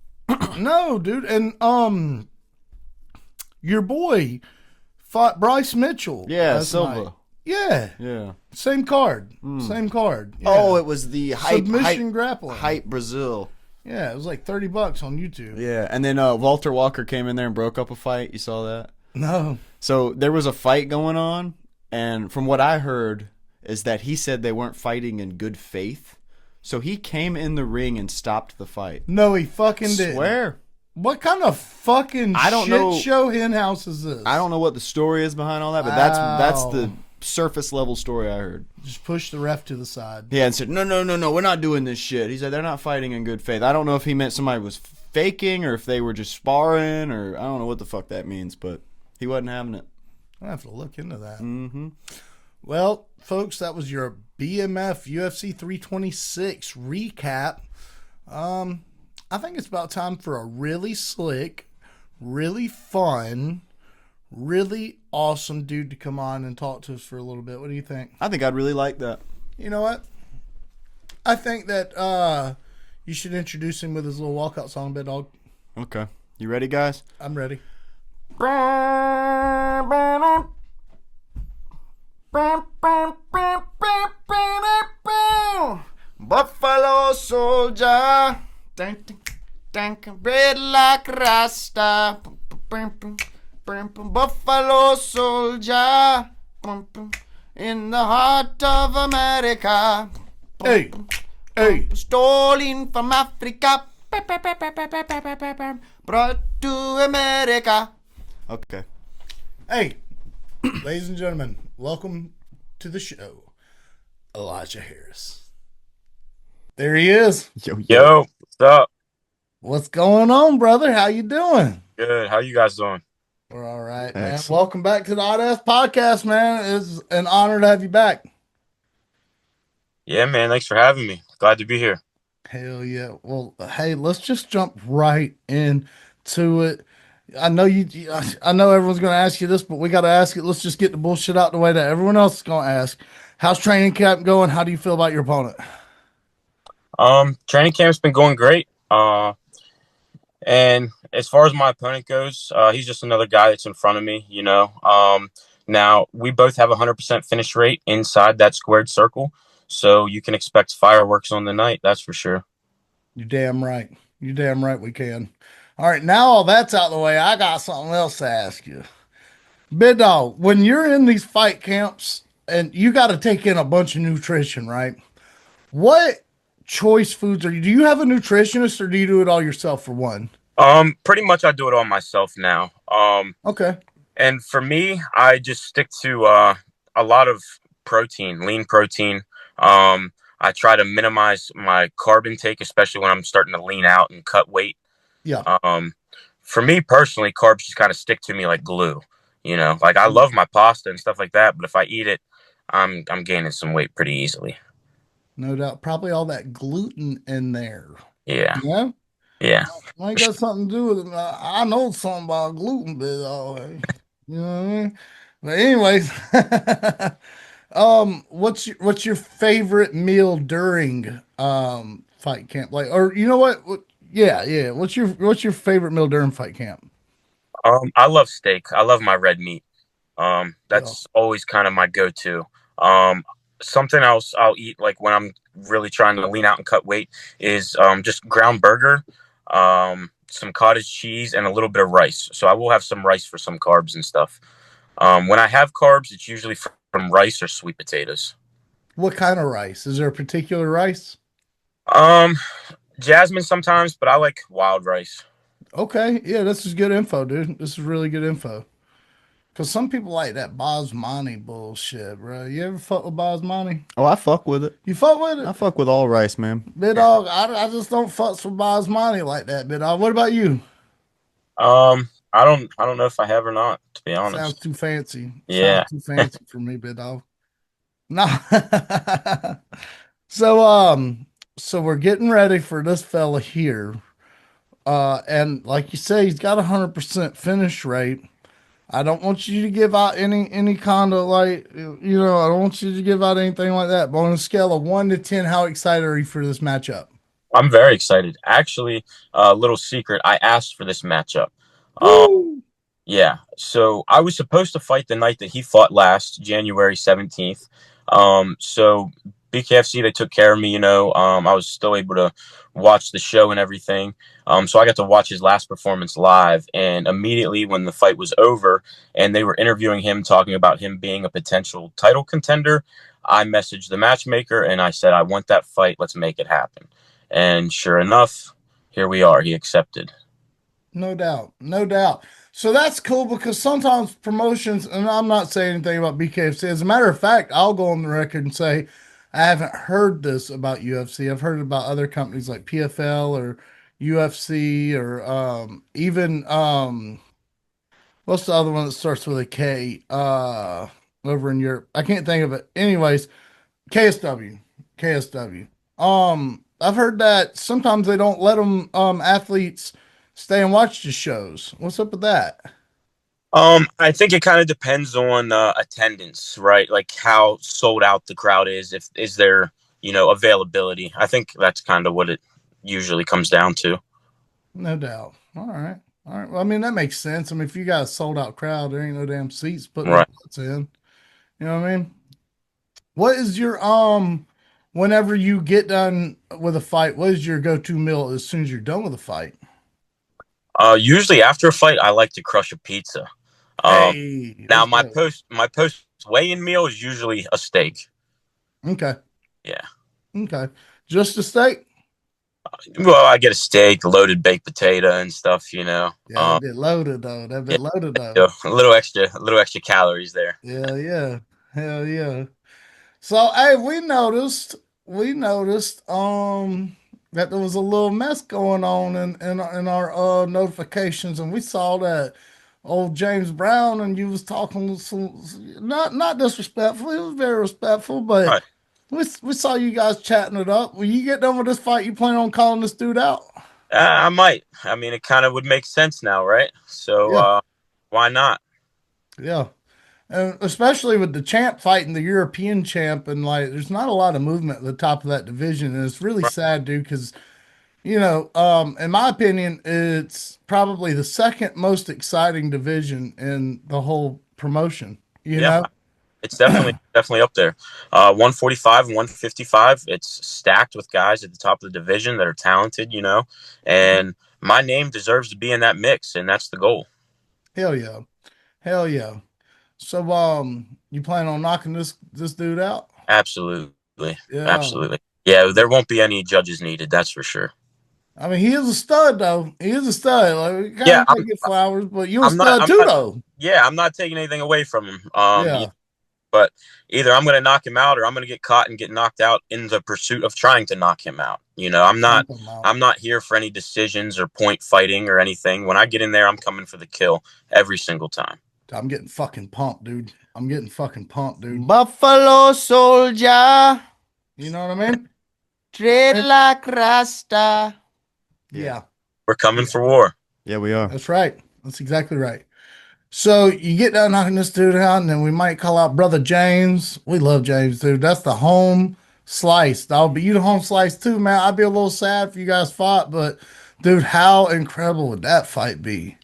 No, dude. And your boy fought Bryce Mitchell. Yeah, Silva. Night. Yeah. Yeah. Same card. Same card. Yeah. Oh, it was the Submission grappling. Hype Brazil. Yeah, it was like $30 on YouTube. Yeah, and then Walter Walker came in there and broke up a fight. You saw that? No. So there was a fight going on, and from what I heard is that he said they weren't fighting in good faith. So he came in the ring and stopped the fight. No, he fucking did. Swear. What kind of fucking shit show hen house is this? I don't know what the story is behind all that, but that's the surface level story I heard. Just push the ref to the side. Yeah, and said, no, we're not doing this shit. He said they're not fighting in good faith. I don't know if he meant somebody was faking or if they were just sparring or I don't know what the fuck that means, but he wasn't having it. I'll have to look into that. Mm-hmm. Well, folks, that was your BMF UFC 326 recap. I think it's about time for a really slick, really fun, really awesome dude to come on and talk to us for a little bit. What do you think? I think I'd really like that. You know what? I think that you should introduce him with his little walkout song, Bed Dog. Okay. You ready, guys? I'm ready. Buffalo soldier, red like Rasta. Buffalo soldier, in the heart of America. Hey, hey. Stolen from Africa, brought to America. Okay. Hey, ladies and gentlemen, welcome to the show, Elijah Harris. There he is. Yo, what's up? What's going on, brother? How you doing? Good. How you guys doing? We're all right, man. Excellent. Welcome back to the Oddass podcast, man. It's an honor to have you back. Yeah, man. Thanks for having me. Glad to be here. Hell yeah. Well, hey, let's just jump right into it. I know everyone's going to ask you this, but we got to ask it. Let's just get the bullshit out the way that everyone else is going to ask. How's training camp going? How do you feel about your opponent? Training camp's been going great. And as far as my opponent goes, he's just another guy that's in front of me, you know. Now we both have 100% finish rate inside that squared circle, so you can expect fireworks on the night. That's for sure. You're damn right. You're damn right we can. All right, now all that's out of the way, I got something else to ask you. Big Dog, when you're in these fight camps and you got to take in a bunch of nutrition, right? What choice foods do you have a nutritionist or do you do it all yourself for one? Pretty much I do it all myself now. Okay. And for me, I just stick to a lot of protein, lean protein. I try to minimize my carb intake, especially when I'm starting to lean out and cut weight. Yeah. For me personally, carbs just kind of stick to me like glue. You know, like I love my pasta and stuff like that, but if I eat it, I'm gaining some weight pretty easily. No doubt. Probably all that gluten in there. Yeah. Yeah. Yeah. I ain't got something to do with it. I know something about gluten, but you know what I mean? But anyways, what's your favorite meal during fight camp? Like, or you know what? Yeah. What's your favorite meal during fight camp? I love steak. I love my red meat. Yeah. That's always kind of my go-to. Um, Something else I'll eat like when I'm really trying to lean out and cut weight is just ground burger, some cottage cheese, and a little bit of rice. So I will have some rice for some carbs and stuff. When I have carbs, it's usually from rice or sweet potatoes. What kind of rice? Is there a particular rice? Um, Jasmine sometimes, but I like wild rice. Okay. Yeah, this is good info, dude. This is really good info. Because some people like that basmati bullshit, bro. You ever fuck with basmati? Oh, I fuck with it. You fuck with I it? fuck with all rice, man. Big dog, I just don't fuck with basmati like that, big dog. What about you? I don't know if I have or not, to be Sounds honest. too fancy. Sounds Yeah. too fancy for me, big dog. No. So so we're getting ready for this fella here. And like you say, he's got 100% finish rate. I don't want you to give out any kind of like I don't want you to give out anything like that. But on a scale of 1 to 10, how excited are you for this matchup? I'm very excited. Actually, a little secret, I asked for this matchup. Um, Woo! yeah, so I was supposed to fight the night that he fought last, January 17th. So BKFC, they took care of me, I was still able to watch the show and everything. So I got to watch his last performance live. And immediately when the fight was over and they were interviewing him, talking about him being a potential title contender, I messaged the matchmaker and I said, I want that fight. Let's make it happen. And sure enough, here we are. He accepted. No doubt. No doubt. So that's cool because sometimes promotions, and I'm not saying anything about BKFC. As a matter of fact, I'll go on the record and say I haven't heard this about UFC. I've heard about other companies like PFL or UFC or even what's the other one that starts with a K? Over in Europe. I can't think of it. Anyways, KSW. KSW. I've heard that sometimes they don't let them athletes stay and watch the shows. What's up with that? I think it kind of depends on attendance, right? Like how sold out the crowd is. If is there, availability. I think that's kind of what it usually comes down to. No doubt. All right. All right. Well, I mean, that makes sense. I mean, if you got a sold out crowd, there ain't no damn seats putting their Right. butts in. You know what I mean? What is your whenever you get done with a fight, what is your go-to meal as soon as you're done with a fight? Usually after a fight, I like to crush a pizza. Um, Hey, Now let's go. my post weigh-in meal is usually a steak. Okay. Yeah. Okay. Just a steak? Well, I get a steak, loaded baked potato, and stuff. Yeah, that bit loaded though. That Yeah, bit loaded though. so a little extra calories there. Yeah, yeah. Hell yeah. So hey, we noticed that there was a little mess going on in our notifications, and we saw that old James Brown, and you was talking some not disrespectful. It was very respectful, but Right. we saw you guys chatting it up. When you get done with this fight, you plan on calling this dude out? I might. I mean, it kind of would make sense now, right? So Yeah, why not? yeah. And especially with the champ fighting the European champ, and like, there's not a lot of movement at the top of that division, and it's really sad, dude. Because in my opinion, it's probably the second most exciting division in the whole promotion. You Yeah, know, it's definitely up there. 145 and 155. It's stacked with guys at the top of the division that are talented, and my name deserves to be in that mix, and that's the goal. hell yeah, hell yeah. So, you plan on knocking this dude out? Absolutely, Yeah. absolutely. Yeah, there won't be any judges needed. That's for sure. I mean, he is a stud, though. He is a stud. Like, we kind Yeah, of can't get flowers, but you a I'm not. stud I'm too, not. though. Yeah, I'm not taking anything away from him. Yeah. But either I'm going to knock him out or I'm going to get caught and get knocked out in the pursuit of trying to knock him out. I'm not Stomp him out. I'm not here for any decisions or point fighting or anything. When I get in there, I'm coming for the kill every single time. I'm getting fucking pumped, dude. I'm getting fucking pumped, dude. Buffalo soldier, You know what I mean? tread like Rasta. Yeah. We're coming Yeah. for war. Yeah, we are. That's right. That's exactly right. So you get done knocking this dude out, and then we might call out brother James. We love James, dude. That's the home slice. I'll be you the home slice too, man. I'd be a little sad if you guys fought, but dude, how incredible would that fight be?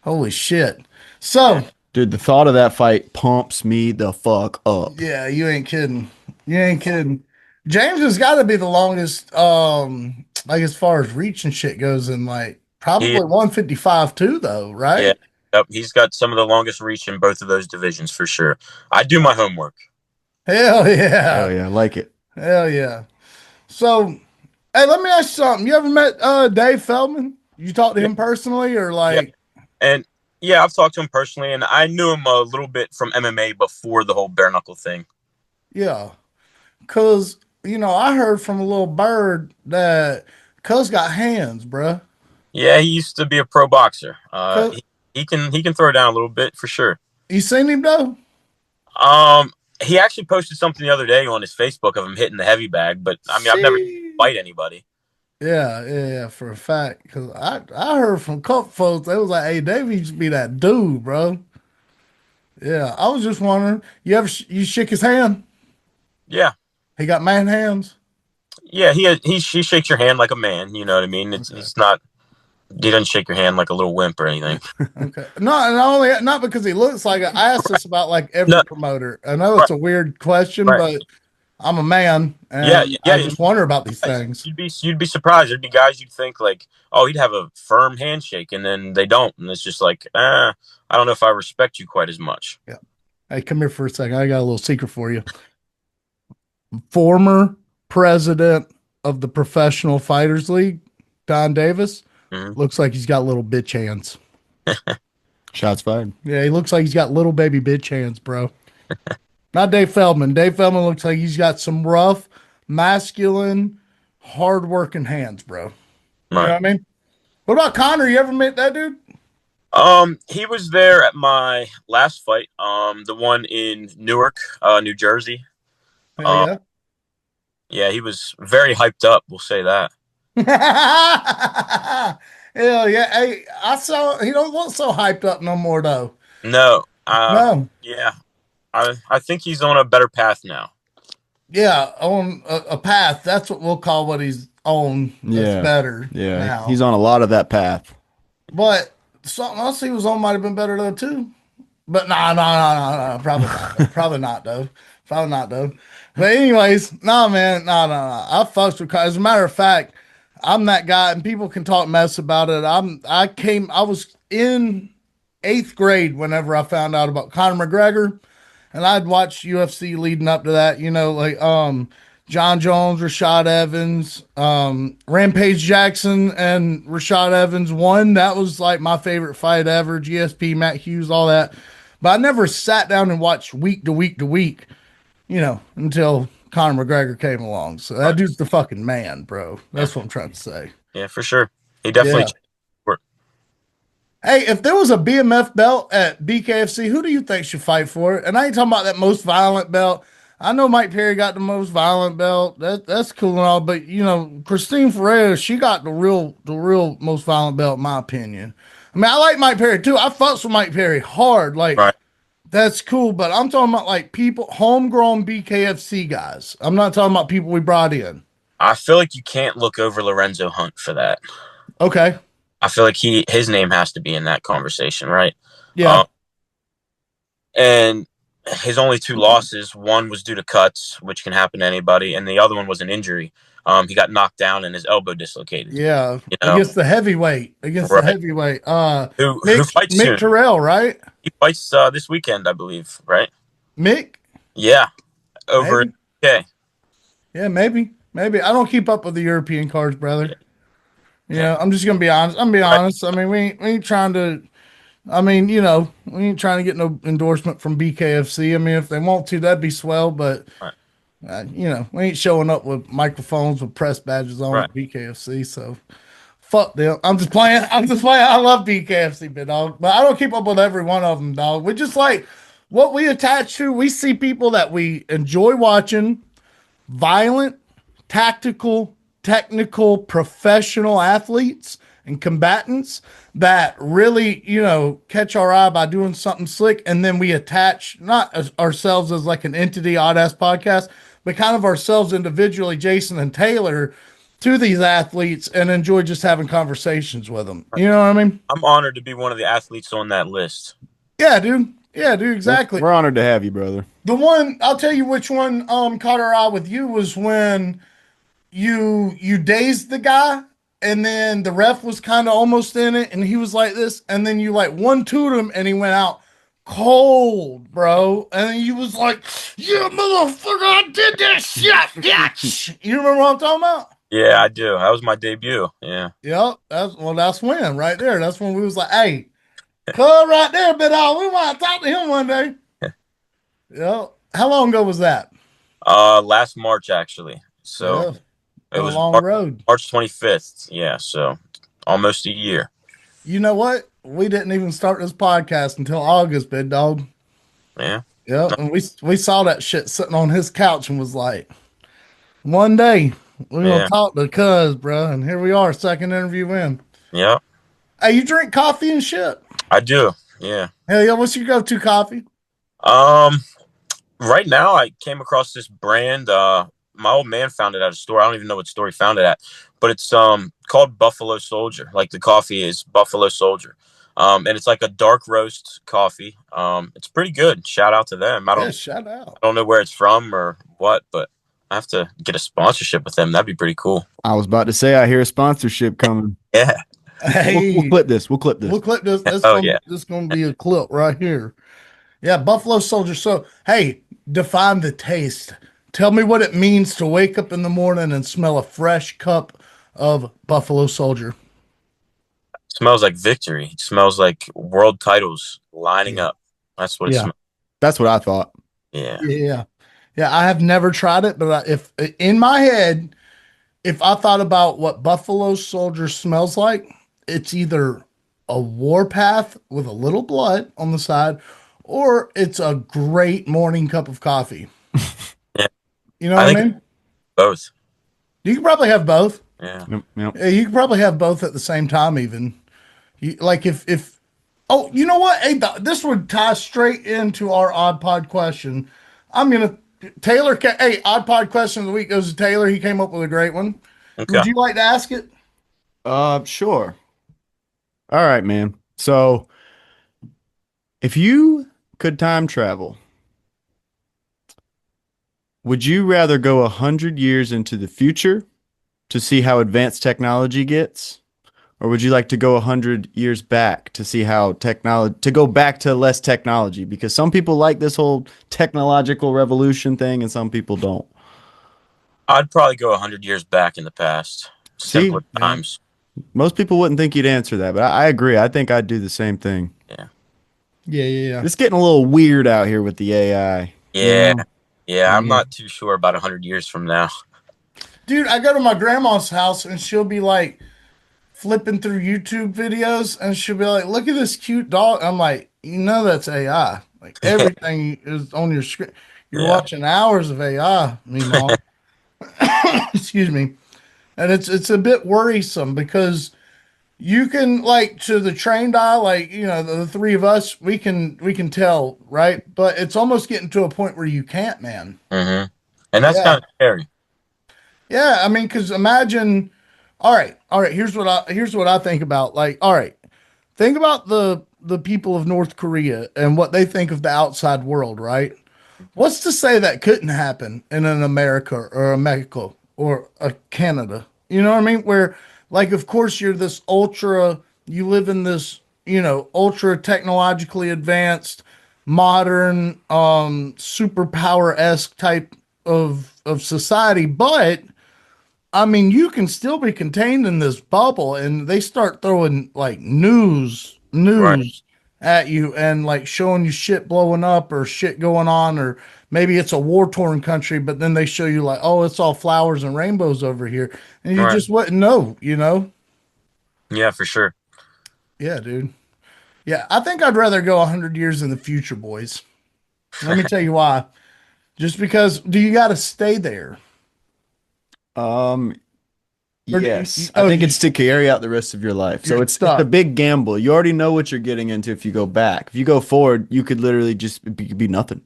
Holy shit. So, Dude, the thought of that fight pumps me the fuck up. yeah, you ain't kidding. You ain't kidding. James has got to be the longest, like as far as reach and shit goes, in like He, probably 155 too, though, yeah, right? yep, he's got some of the longest reach in both of those divisions for sure. I do my homework. Hell Hell yeah. yeah, I like it. Hell yeah. So, hey, let me ask you something. You ever met Dave Feldman? You talked to Yeah, him personally, or yeah, like, and yeah, I've talked to him personally, and I knew him a little bit from MMA before the whole bare knuckle thing. yeah? Because, I heard from a little bird that Cuz got hands, bruh. Yeah, he used to be a pro boxer. Cuz, He can throw down a little bit for sure. you seen him though? Um, he actually posted something the other day on his Facebook of him hitting the heavy bag, but I mean, I've never See? fight anybody. Yeah, for a fact. Because I heard from a couple folks, they was like, hey, Dave used to be that dude, bro. Yeah, I was just wondering, you shook his hand? Yeah, He got man hands? yeah, he shakes your hand like a man. You know what I mean? Okay. It's not he doesn't shake your hand like a little wimp or anything. Okay. Not because he looks like it. I asked this about like every No, promoter. I know right, it's a weird question, right. but I'm a man Yeah, and I yeah. just wonder about these Guys, things. you'd be surprised. There'd be guys you'd think like, oh, he'd have a firm handshake, and then they don't, and it's just like, I don't know if I respect you quite as much. Yeah. Hey, come here for a second. I got a little secret for you. Former president of the Professional Fighters League, Don Davis, Mhm. looks like he's got little bitch hands. Shots fired. Yeah, he looks like he's got little baby bitch hands, bro. Not Dave Feldman. Dave Feldman looks like he's got some rough, masculine, hard-working hands, bro. You know Right. what I mean? What about Connor? You ever met that dude? He was there at my last fight, the one in Newark, New Jersey. Hell Um, yeah. yeah, he was very hyped up. We'll say that. Hell yeah. Hey, I saw he don't look so hyped up no more though. No, No. yeah, I think he's on a better path now. Yeah, on a path. That's what we'll call what he's on. That's Yeah. better Yeah. now. He's on a lot of that path. But something else he was on might have been better though too. But no, probably not. Probably not though. Probably not though. But anyways, no man, no. I fucks with. As a matter of fact, I'm that guy, and people can talk mess about it. I was in 8th grade whenever I found out about Conor McGregor, and I'd watched UFC leading up to that. Like John Jones, Rashad Evans, Rampage Jackson, and Rashad Evans won. That was like my favorite fight ever. GSP, Matt Hughes, all that. But I never sat down and watched week to week to week, until Conor McGregor came along. So that dude's the fucking man, bro. Yeah, That's what I'm trying to say. yeah, for sure. He definitely. Yeah. Hey, if there was a BMF belt at BKFC, who do you think should fight for it? And I ain't talking about that most violent belt. I know Mike Perry got the most violent belt. That's cool and all, but Christine Ferreira, she got the real most violent belt, in my opinion. I mean, I like Mike Perry too. I fucks with Mike Perry hard. Like, Right. that's cool, but I'm talking about like people, homegrown BKFC guys. I'm not talking about people we brought in. I feel like you can't look over Lorenzo Hunt for that. Okay. I feel like his name has to be in that conversation, right? Yeah. And his only two losses, one was due to cuts, which can happen to anybody, and the other one was an injury. He got knocked down and his elbow dislocated. Yeah. You know, Against the heavyweight. right? Who fights Mick soon? Terrell, right? He fights this weekend, I believe, right? Mick? Yeah, over Maybe. okay. Yeah, maybe. Maybe. I don't keep up with the European cards, brother. Yeah. I'm just gonna be honest. I'm gonna be Right. honest. I mean, we ain't trying to. We ain't trying to get no endorsement from BKFC. I mean, if they want to, that'd be swell. But Right. we ain't showing up with microphones with press badges on Right. at BKFC. So fuck them. I'm just playing. I love BKFC, big dog, but I don't keep up with every one of them, dog. We just like what we attach to. We see people that we enjoy watching, violent, tactical, technical, professional athletes and combatants that really, catch our eye by doing something slick. And then we attach not as ourselves as like an entity, Oddass podcast, but kind of ourselves individually, Jason and Taylor, to these athletes and enjoy just having conversations with them. You know what I mean? I'm honored to be one of the athletes on that list. Yeah, dude. Yeah, dude, exactly. We're honored to have you, brother. The one I'll tell you which one caught our eye with you was when you dazed the guy and then the ref was kind of almost in it and he was like this and then you like 1-2'd him and he went out cold, bro. And then you was like, yeah, motherfucker, I did that shit. Yeah. You remember what I'm talking about? Yeah, I do. That was my debut. Yeah. Yep. That's when right there. That's when we was like, hey, cuz right there, bit all. We want to talk to him one day. Yep. How long ago was that? Last March actually. So yeah. it was a long road. March 25th. Yeah, so almost a year. You know what? We didn't even start this podcast until August, big dog. Yeah. Yeah, and we saw that shit sitting on his couch and was like, one day we're gonna talk to Cuz, bro. And here we are, second interview in. Yeah. Hey, you drink coffee and shit? I do. Yeah. Hell yeah, what's your go-to coffee? Right now I came across this brand. My old man found it at a store. I don't even know what store he found it at, but it's called Buffalo Soldier. Like the coffee is Buffalo Soldier. And it's like a dark roast coffee. It's pretty good. Shout out to them. Shout out. I don't know where it's from or what, but I have to get a sponsorship with them. That'd be pretty cool. I was about to say, I hear a sponsorship coming. Yeah. Hey, we'll clip this. We'll clip this. This is going to be a clip right here. Yeah, Buffalo Soldier. So, hey, define the taste. Tell me what it means to wake up in the morning and smell a fresh cup of Buffalo Soldier. It smells like victory. It smells like world titles lining up. That's what it smells. That's what I thought. Yeah. Yeah, I have never tried it, but if in my head, if I thought about what Buffalo Soldier smells like, it's either a warpath with a little blood on the side, or it's a great morning cup of coffee. Yeah. You know what I mean? Both. You can probably have both. Yeah. Yep. Yeah, you can probably have both at the same time, even. Like if oh, you know what? Hey, this would tie straight into our odd pod question. Taylor. Hey, odd pod question of the week goes to Taylor. He came up with a great one. Okay. Would you like to ask it? Sure. All right, man. So, if you could time travel, would you rather go 100 years into the future to see how advanced technology gets? Or would you like to go 100 years back to see how to go back to less technology? Because some people like this whole technological revolution thing and some people don't. I'd probably go 100 years back in the past. Simpler times. Most people wouldn't think you'd answer that, but I agree. I think I'd do the same thing. Yeah. It's getting a little weird out here with the AI. Yeah. Yeah, I'm not too sure about 100 years from now. Dude, I go to my grandma's house and she'll be like flipping through YouTube videos and she'll be like, look at this cute dog. I'm like, that's AI. Like everything is on your screen. You're watching hours of AI, meanwhile. Excuse me. And it's a bit worrisome because you can, like, to the trained eye, like, the three of us, we can tell, right? But it's almost getting to a point where you can't, man. Mm-hmm. And that's kind of scary. Yeah, I mean, because imagine, all right. Here's what I think about. Like, all right, think about the people of North Korea and what they think of the outside world, right? What's to say that couldn't happen in an America or a Mexico or a Canada? You know what I mean? Where, like, of course, you live in this, ultra technologically advanced, modern, superpower-esque type of society. But, I mean, you can still be contained in this bubble and they start throwing, like, news at you and, like, showing you shit blowing up or shit going on, or maybe it's a war-torn country, but then they show you, like, oh, it's all flowers and rainbows over here. And you just wouldn't know, Yeah, for sure. Yeah, dude. Yeah, I think I'd rather go 100 years in the future, boys. Let me tell you why. Just because, do you got to stay there? Yes. I think it's to carry out the rest of your life. So it's a big gamble. You already know what you're getting into if you go back. If you go forward, you could literally just be nothing.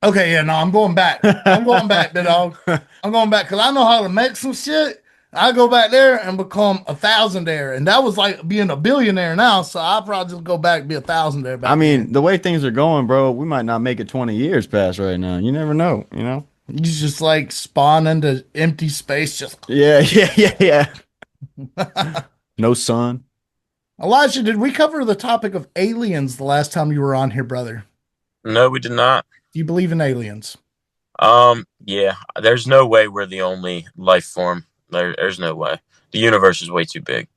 Okay, yeah, no, I'm going back. I'm going back, big dog. I'm going back because I know how to make some shit, I go back there and become a thousandaire, and that was like being a billionaire now. So I'll probably just go back and be a thousandaire I back mean, then. the way things are going, bro, we might not make it 20 years past right now. You never know, you know? You just like spawn into empty space. Just Yeah, yeah. No sun. Elijah, did we cover the topic of aliens the last time you were on here, brother? No, we did not. Do you believe in aliens? Yeah, there's no way we're the only life form. There's no way. The universe is way too big.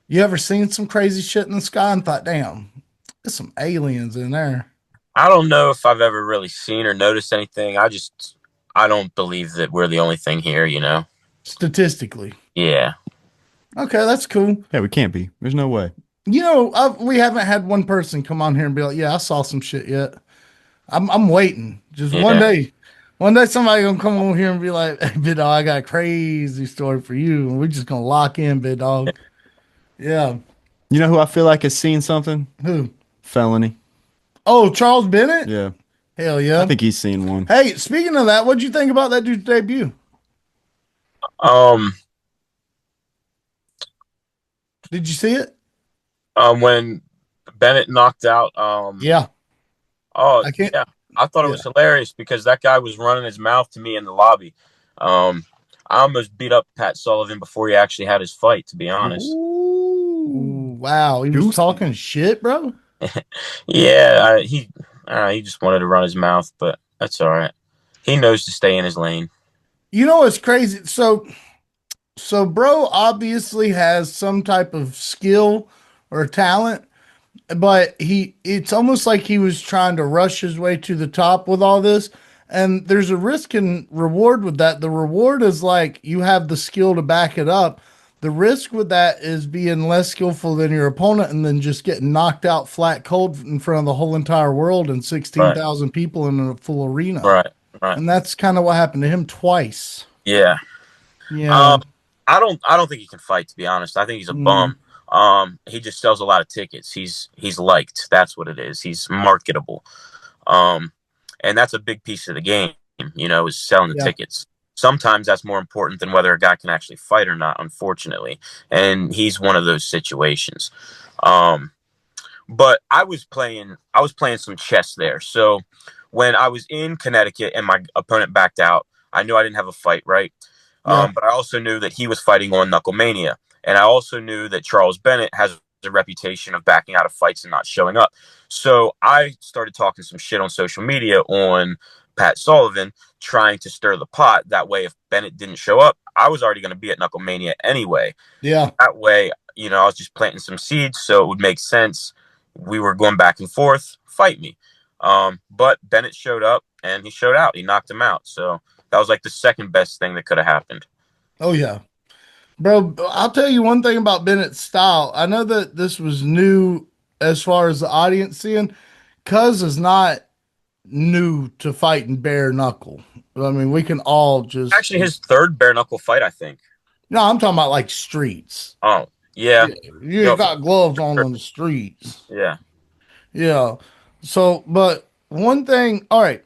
You ever seen some crazy shit in the sky and thought, damn, there's some aliens in there? I don't know if I've ever really seen or noticed anything. I don't believe that we're the only thing here, you know? Statistically. Yeah. Okay, that's cool. Yeah, we can't be. There's no way. You know, we haven't had one person come on here and be like, "Yeah, I saw some shit yet." I'm waiting. Just Yeah. one day somebody gonna come over here and be like, "Hey, big dog, I got a crazy story for you," and we're just gonna lock in, big dog. Yeah. You know who I feel like has seen something? Who? Felony. Oh, Charles Bennett. Yeah. Hell I yeah. think he's seen one. Hey, speaking of that, what'd you think about that dude's debut? Um, Did you see it? when Bennett knocked out, Yeah. oh, I can't. yeah, I thought it Yeah. was hilarious because that guy was running his mouth to me in the lobby. Um, I almost beat up Pat Sullivan before he actually had his fight, to be honest. Ooh, wow. He was Juicy. talking shit, bro. Yeah, he just wanted to run his mouth, but that's all right. He knows to stay in his lane. You know what's crazy? So bro obviously has some type of skill or talent, but it's almost like he was trying to rush his way to the top with all this. And there's a risk and reward with that. The reward is like you have the skill to back it up. The risk with that is being less skillful than your opponent and then just getting knocked out flat cold in front of the whole entire world and Right, 16,000 people in a full arena. right, right. And that's kind of what happened to him twice. Yeah. Yeah. Um, I don't think he can fight, to be honest. I think he's a Mm, bum. He just sells a lot of tickets. He's liked. That's what it is. He's marketable. Um, and that's a big piece of the game, is selling the yeah. tickets. Sometimes that's more important than whether a guy can actually fight or not, unfortunately. And he's one of those situations. Um, but I was playing some chess there. So when I was in Connecticut and my opponent backed out, I knew I didn't have a fight, right? Yeah. But I also knew that he was fighting on Knucklemania. And I also knew that Charles Bennett has a reputation of backing out of fights and not showing up. So I started talking some shit on social media on Pat Sullivan, trying to stir the pot. That way, if Bennett didn't show up, I was already going to be at Knucklemania anyway. Yeah. That way, I was just planting some seeds so it would make sense. We were going back and forth, fight me. But Bennett showed up and he showed out. He knocked him out. So that was like the second best thing that could have happened. Oh yeah. Bro, I'll tell you one thing about Bennett's style. I know that this was new as far as the audience seeing. Cuz is not new to fighting bare knuckle. I mean, we can all just Actually, his third bare knuckle fight, I think. no, I'm talking about like streets. Oh, yeah. Yeah, you For got gloves sure. on the streets. Yeah. Yeah. So, but one thing, all right,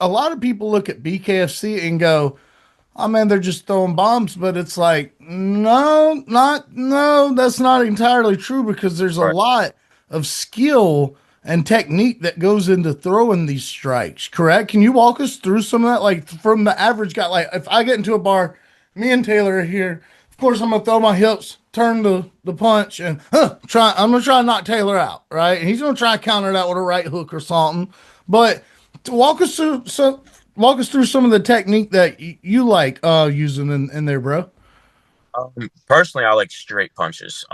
a lot of people look at BKFC and go, "Oh man, they're just throwing bombs," but it's like, no, that's not entirely true because there's a Right. lot of skill and technique that goes into throwing these strikes. Correct? Can you walk us through some of that? Like from the average guy, like if I get into a bar, me and Taylor are here. Of course, I'm gonna throw my hips, turn the punch, and I'm gonna try to knock Taylor out, right? And he's gonna try to counter that with a right hook or something. But to walk us through some of the technique that you like using in there, bro. Personally, I like straight punches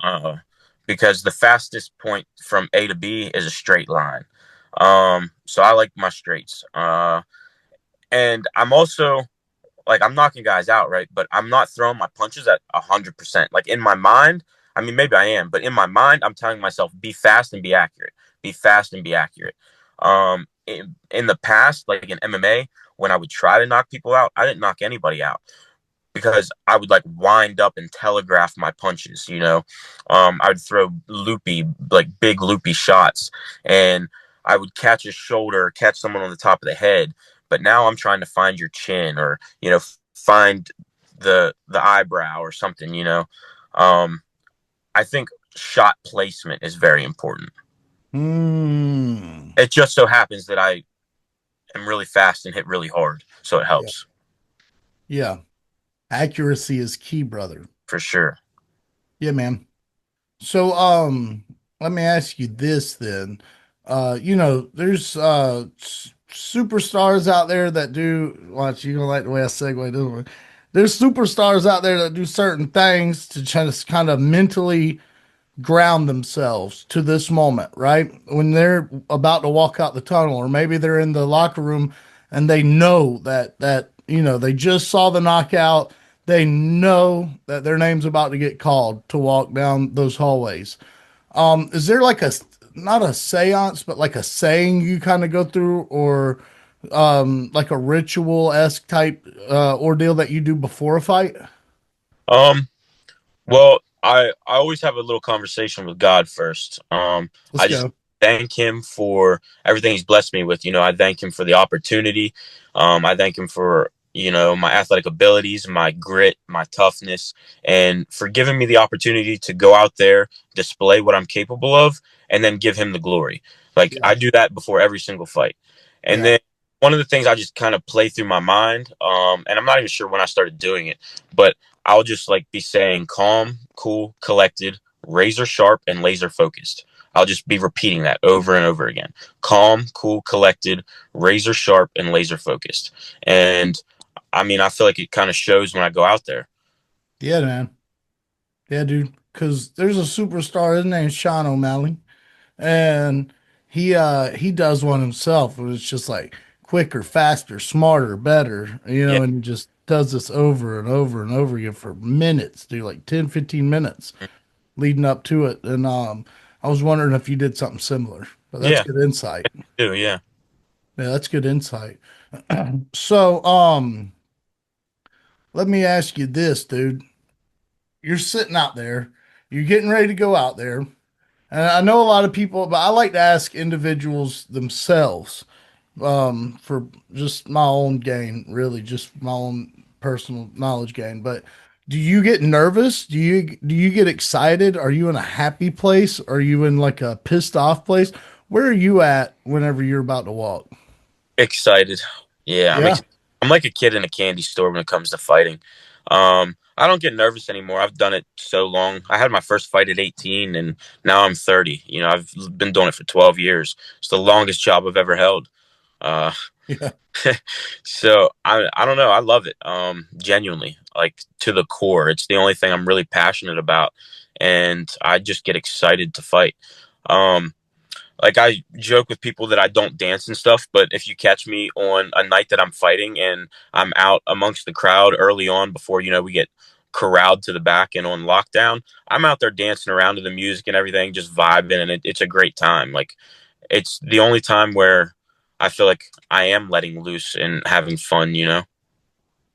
because the fastest point from A to B is a straight line. So I like my straights. And I'm also like I'm knocking guys out, right? But I'm not throwing my punches at 100%. Like in my mind, I mean, maybe I am, but in my mind, I'm telling myself, be fast and be accurate. Be fast and be accurate. In the past, like in MMA, when I would try to knock people out, I didn't knock anybody out because I would like wind up and telegraph my punches, I would throw loopy, like big loopy shots, and I would catch a shoulder, catch someone on the top of the head. But now I'm trying to find your chin or, find the eyebrow or something, you know. Um, I think shot placement is very important. Hmm. It just so happens that I am really fast and hit really hard, so it Yeah. helps Yeah. Accuracy is key, brother. for sure. Yeah, man. So, let me ask you this then. There's superstars out there that do. Watch, you gonna like the way I segue this one. There's superstars out there that do certain things to just kind of mentally ground themselves to this moment, right? When they're about to walk out the tunnel, or maybe they're in the locker room and they know that they just saw the knockout. They know that their name's about to get called to walk down those hallways. Is there like a not a seance, but like a saying you kind of go through, or like a ritual esque type ordeal that you do before a fight? Um, well, I always have a little conversation with God first. Let's I just go. thank Him for everything He's blessed me with. You know, I thank Him for the opportunity. I thank Him for my athletic abilities, my grit, my toughness, and for giving me the opportunity to go out there, display what I'm capable of, and then give Him the glory. Like Yeah, I do that before every single fight, and yeah, then one of the things I just kind of play through my mind, and I'm not even sure when I started doing it, but I'll just like be saying calm, cool, collected, razor sharp, and laser focused. I'll just be repeating that over and over again. Calm, cool, collected, razor sharp, and laser focused. And I mean, I feel like it kind of shows when I go out there. yeah, man. Yeah, dude. Because there's a superstar. His name's Sean O'Malley, and he does one himself. And it's just like quicker, faster, smarter, better. Yeah. And he just does this over and over and over again for minutes, dude, like 10, 15 minutes leading up to it. And I was wondering if you did something similar, but that's Yeah. good insight. I do. Yeah. Yeah, that's good insight. So, let me ask you this, dude. You're sitting out there, you're getting ready to go out there. And I know a lot of people, but I like to ask individuals themselves, for just my own gain, really, just my own personal knowledge gain. But do you get nervous? Do you get excited? Are you in a happy place? Are you in like a pissed off place? Where are you at whenever you're about to walk? Excited. Yeah. Yeah, I'm like a kid in a candy store when it comes to fighting. I don't get nervous anymore. I've done it so long. I had my first fight at 18 and now I'm 30. You know, I've been doing it for 12 years. It's the longest job I've ever held. Uh, yeah, so I don't know. I love it. Genuinely, like to the core. It's the only thing I'm really passionate about, and I just get excited to fight. Um, like I joke with people that I don't dance and stuff, but if you catch me on a night that I'm fighting and I'm out amongst the crowd early on before we get corralled to the back and on lockdown, I'm out there dancing around to the music and everything, just vibing, and it's a great time. Like it's the only time where I feel like I am letting loose and having fun, you know?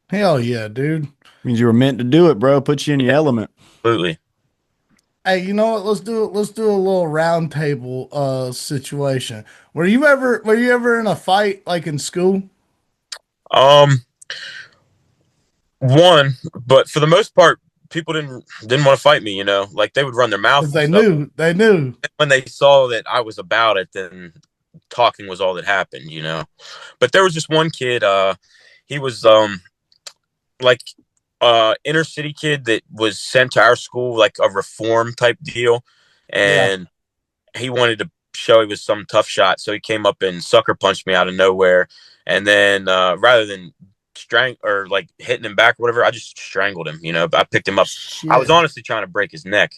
hell yeah, dude. Means you were meant to do it, bro. Put you in your Yeah, element. absolutely. Hey, you know what? Let's do a little round table situation. Were you ever in a fight like in school? Um, one, but for the most part, people didn't want to fight me, you know? Like they would run their mouth Because and they stuff. knew, they knew. When they saw that I was about it, then talking was all that happened, you know? But there was just one kid, he was like inner city kid that was sent to our school like a reform type deal, Yeah. and he wanted to show he was some tough shot, so he came up and sucker punched me out of nowhere, and then rather than or like hitting him back or whatever, I just strangled him. You know, I picked him up. I was Shit. honestly trying to break his neck,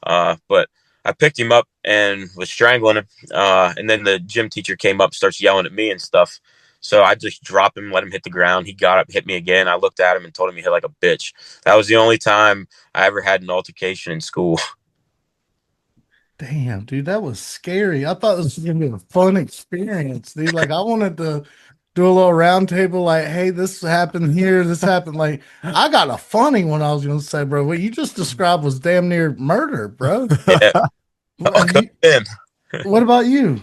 but I picked him up and was strangling him, and then the gym teacher came up, starts yelling at me and stuff. So I just dropped him, let him hit the ground. He got up, hit me again. I looked at him and told him he hit like a bitch. That was the only time I ever had an altercation in school. Damn, dude, that was scary. I thought this was gonna be a fun experience, dude. Like I wanted to do a little round table, like, hey, this happened here, this happened. Like, I got a funny one I was gonna say, bro. What you just described was damn near murder, bro. Yeah, I'll Have come you, in. what about you?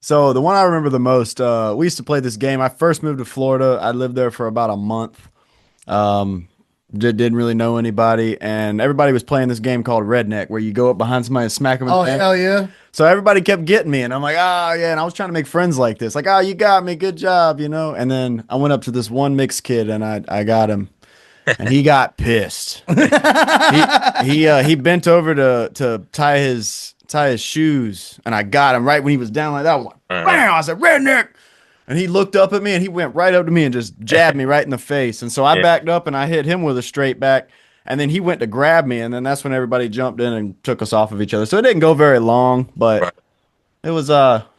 So the one I remember the most, we used to play this game. I first moved to Florida. I lived there for about a month. Um, Didn't really know anybody, and everybody was playing this game called Redneck, where you go up behind somebody and smack them in Oh, the neck. hell yeah. So everybody kept getting me, and I'm like, oh yeah. And I was trying to make friends like this, like, oh, you got me, good job, you know. And then I went up to this one mixed kid, and I got him, and he got pissed. He bent over to tie his shoes, and I got him right when he was down like that. I was like, bam! I said, Redneck. And he looked up at me and he went right up to me and just jabbed me right in the face. And so I Yeah. backed up and I hit him with a straight back. And then he went to grab me. And then that's when everybody jumped in and took us off of each other. So it didn't go very long, but Right. it was,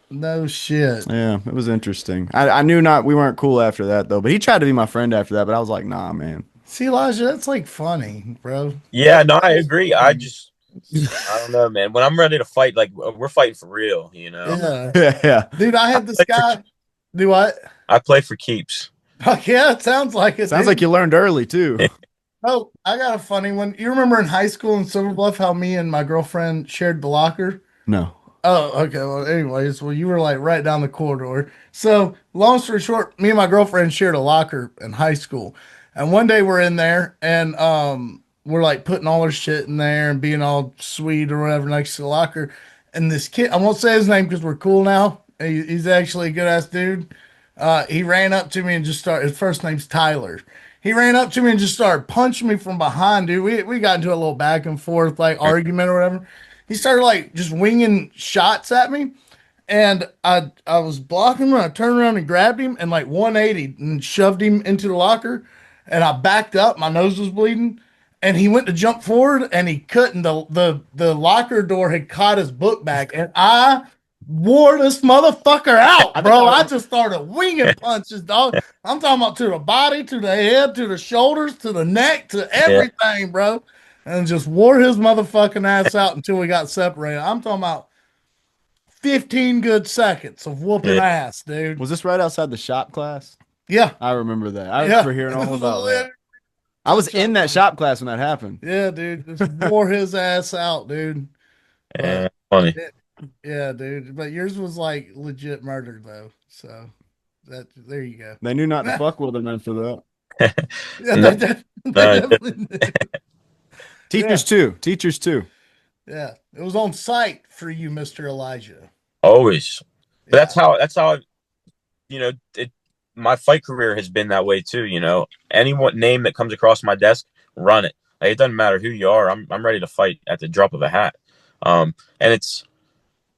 No shit. yeah, it was interesting. I knew we weren't cool after that though, but he tried to be my friend after that. But I was like, nah, man. See, Elijah, that's like funny, bro. Yeah, no, I agree. I don't know, man. When I'm ready to fight, like we're fighting for real, you know. Yeah. Yeah, yeah. Dude, I had this guy. Do what? I play for keeps. Fuck yeah, it sounds like it. Sounds dude. like you learned early too. Oh, I got a funny one. You remember in high school in Silver Bluff how me and my girlfriend shared the locker? No. Oh, okay. Well, anyways, you were like right down the corridor. So, long story short, me and my girlfriend shared a locker in high school. And one day we're in there and we're like putting all our shit in there and being all sweet or whatever next to the locker. And this kid, I won't say his name because we're cool now. He's actually a good ass dude. He ran up to me and just started. His first name's Tyler. He ran up to me and just started punching me from behind, dude. We got into a little back and forth like argument or whatever. He started like just winging shots at me, and I was blocking him. And I turned around and grabbed him and like 180 and shoved him into the locker. And I backed up. My nose was bleeding, and he went to jump forward and he couldn't. The locker door had caught his book back, and I wore this motherfucker out, bro. I just started winging punches, dog. I'm talking about to the body, to the head, to the shoulders, to the neck, to everything, bro. And just wore his motherfucking ass out until we got separated. I'm talking about 15 good seconds of whooping Yeah. ass, dude. Was this right outside the shop class? Yeah. I remember that. I Yeah. remember hearing all about that. I was in that shop class when that happened. Yeah, dude. Just wore his ass out, dude. Yeah, funny. Yeah, dude. But yours was like legit murder, though. So there you go. They knew not to fuck with him after that. Yeah, No, they no, definitely did. Teachers too. Teachers too. Yeah, it was on site for you, Mr. Elijah. always. But Yeah. that's how you know it. My fight career has been that way too. You know, anyone name that comes across my desk, run it. Like, it doesn't matter who you are. I'm ready to fight at the drop of a hat. And it's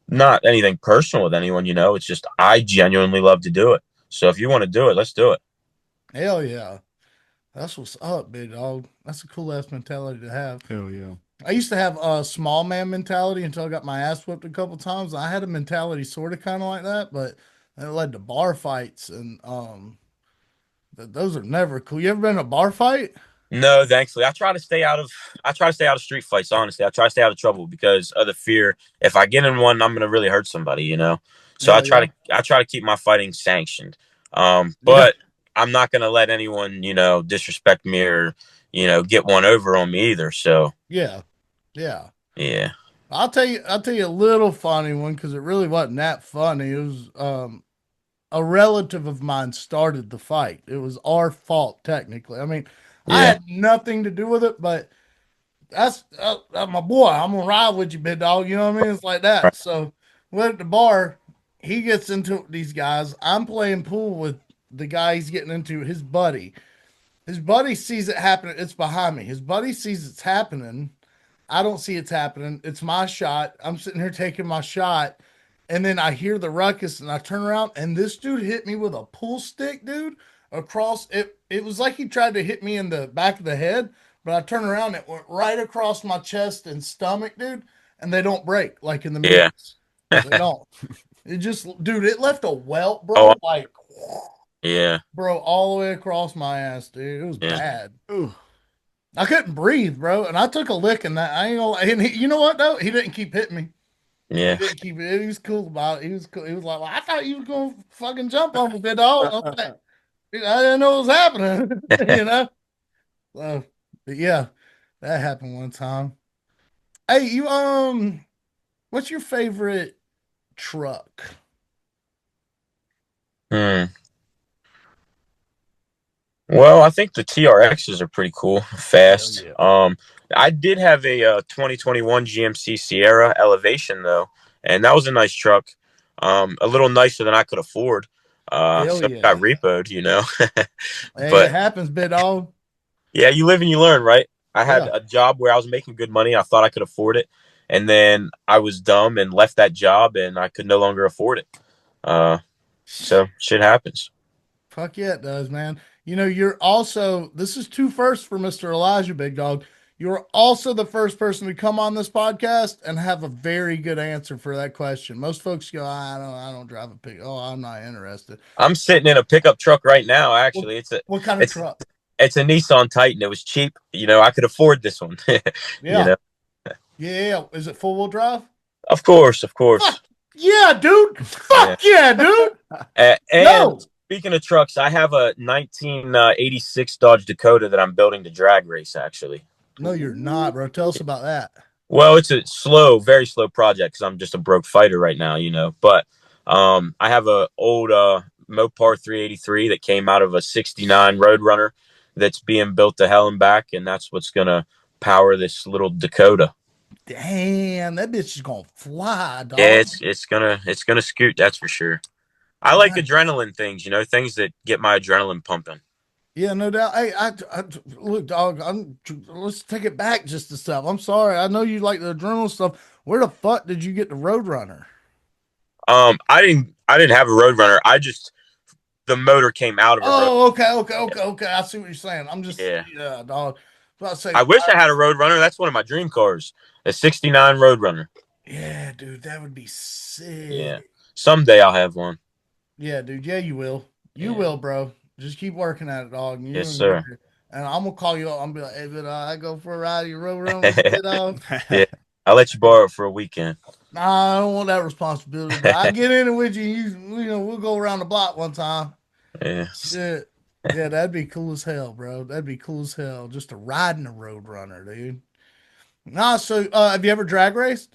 not anything personal with anyone. You know, it's just I genuinely love to do it. So if you want to do it, let's do it. Hell yeah. That's what's up, big dog. That's a cool ass mentality to have. Hell yeah. I used to have a small man mentality until I got my ass whipped a couple times. I had a mentality sort of kind of like that, but it led to bar fights, and those are never cool. You ever been in a bar fight? No, thankfully, I try to stay out of street fights. Honestly, I try to stay out of trouble because of the fear. If I get in one, I'm gonna really hurt somebody. You know, so Yeah, yeah. I try to keep my fighting sanctioned. Yeah. But I'm not gonna let anyone disrespect me or get one over on me either. So Yeah. Yeah. yeah, I'll tell you a little funny one because it really wasn't that funny. It was a relative of mine started the fight. It was our fault technically. I mean, I yeah, had nothing to do with it, but that's my boy. I'm gonna ride with you, big dog. You know what I mean? It's like that. right, So we're at the bar. He gets into these guys. I'm playing pool with the guy he's getting into, his buddy. His buddy sees it happening. It's behind me. His buddy sees it's happening. I don't see it's happening. It's my shot. I'm sitting here taking my shot. And then I hear the ruckus and I turn around and this dude hit me with a pool stick, dude, across it. It was like he tried to hit me in the back of the head, but I turned around, it went right across my chest and stomach, dude. And they don't break like in the yeah, movies. They don't. It just, dude, it left a welt, oh bro. Like, yeah, bro, all the way across my ass, dude. It was yeah, bad. Ooh. I couldn't breathe, bro. And I took a lick in that. I ain't gonna, and you know what, though? He didn't keep hitting me. He yeah, didn't keep it. He was cool about it. He was cool. He was like, well, I thought you was gonna fucking jump on me, big dog. I was like, I didn't know what was happening, you know? So, but yeah, that happened one time. Hey, what's your favorite truck? Hmm. Well, I think the TRXs are pretty cool, Hell fast. yeah. I did have a 2021 GMC Sierra Elevation though, and that was a nice truck. A little nicer than I could afford. Hell So it got yeah. repoed. Hey, it But happens, big dog. yeah, you live and you learn, right? I had Yeah. a job where I was making good money. I thought I could afford it, and then I was dumb and left that job, and I could no longer afford it. Uh, so shit happens. Fuck yeah, it does, man. You're also, this is two firsts for Mr. Elijah, big dog. You're also the first person to come on this podcast and have a very good answer for that question. Most folks go, I don't drive a pig. Oh, I'm not interested. I'm sitting in a pickup truck right now. What, Actually, what kind of it's truck? it's a Nissan Titan. It was cheap. I could afford this one. you Yeah. know, Yeah. Is it four wheel drive? of course, of course. Fuck yeah, dude. Yeah. Fuck yeah, dude. And No. speaking of trucks, I have a 1986 Dodge Dakota that I'm building to drag race. Actually, No, you're not, bro. Tell us about that. well, it's a slow, very slow project because I'm just a broke fighter right now. But I have a old Mopar 383 that came out of a '69 Roadrunner that's being built to hell and back, and that's what's gonna power this little Dakota. Damn, that bitch is gonna fly, Yeah, dog. it's gonna scoot. That's for sure. I like Nice. adrenaline things, things that get my adrenaline pumping. Yeah, no doubt. Hey, look, dog. Let's take it back just a step. I'm sorry. I know you like the adrenaline stuff. Where the fuck did you get the Roadrunner? I didn't have a Roadrunner. The motor came out of a road. Oh, okay. I see what you're saying. I'm just, Yeah. yeah, dog. About to say, I wish I had a Roadrunner. That's one of my dream cars. A '69 Roadrunner. yeah, dude, that would be Yeah. sick. Someday I'll have one. Yeah, dude. Yeah, you will. You Yeah. will, bro. Just keep working at it, dog. And you're Yes, gonna get sir. there. And I'm gonna call you up. I'm gonna be like, hey, but I go for a ride. You road run with it, dog. Yeah. I'll let you borrow it for a weekend. Nah, I don't want that responsibility, but I get in it with you. We'll go around the block one time. Yeah. Shit. Yeah, that'd be cool as hell, bro. That'd be cool as hell. Just to ride in a road runner, dude. Nah, so have you ever drag raced?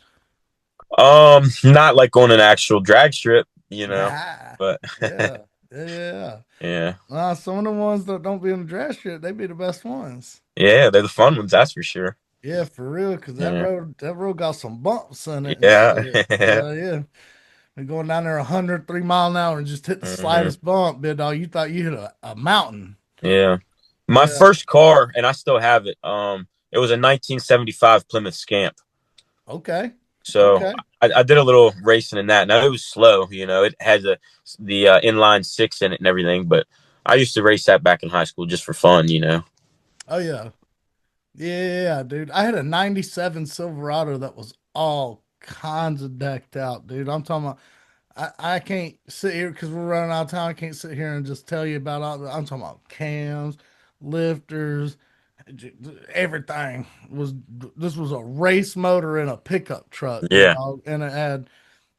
Not like on an actual drag strip, Nah. but Yeah. Yeah. yeah. Nah, some of the ones that don't be in the drag strip, they be the best ones. Yeah, they're the fun ones, that's for sure. Yeah, for real, because that Yeah. road got some bumps in it and Yeah. shit. Yeah. We're going down there 103 miles an hour and just hit the hmm slightest bump, bit dog. You thought you hit a mountain. Yeah. My Yeah. first car, and I still have it. It was a 1975 Plymouth Scamp. Okay. So Okay. I did a little racing in that. Now it was slow. It has the inline six in it and everything. But I used to race that back in high school just for fun. Oh yeah. Yeah, dude. I had a 97 Silverado that was all kinds of decked out, dude. I'm talking about I can't sit here because we're running out of time. I can't sit here and just tell you about all I'm talking about cams, lifters, everything was this was a race motor in a pickup truck, big Yeah. dog. And it had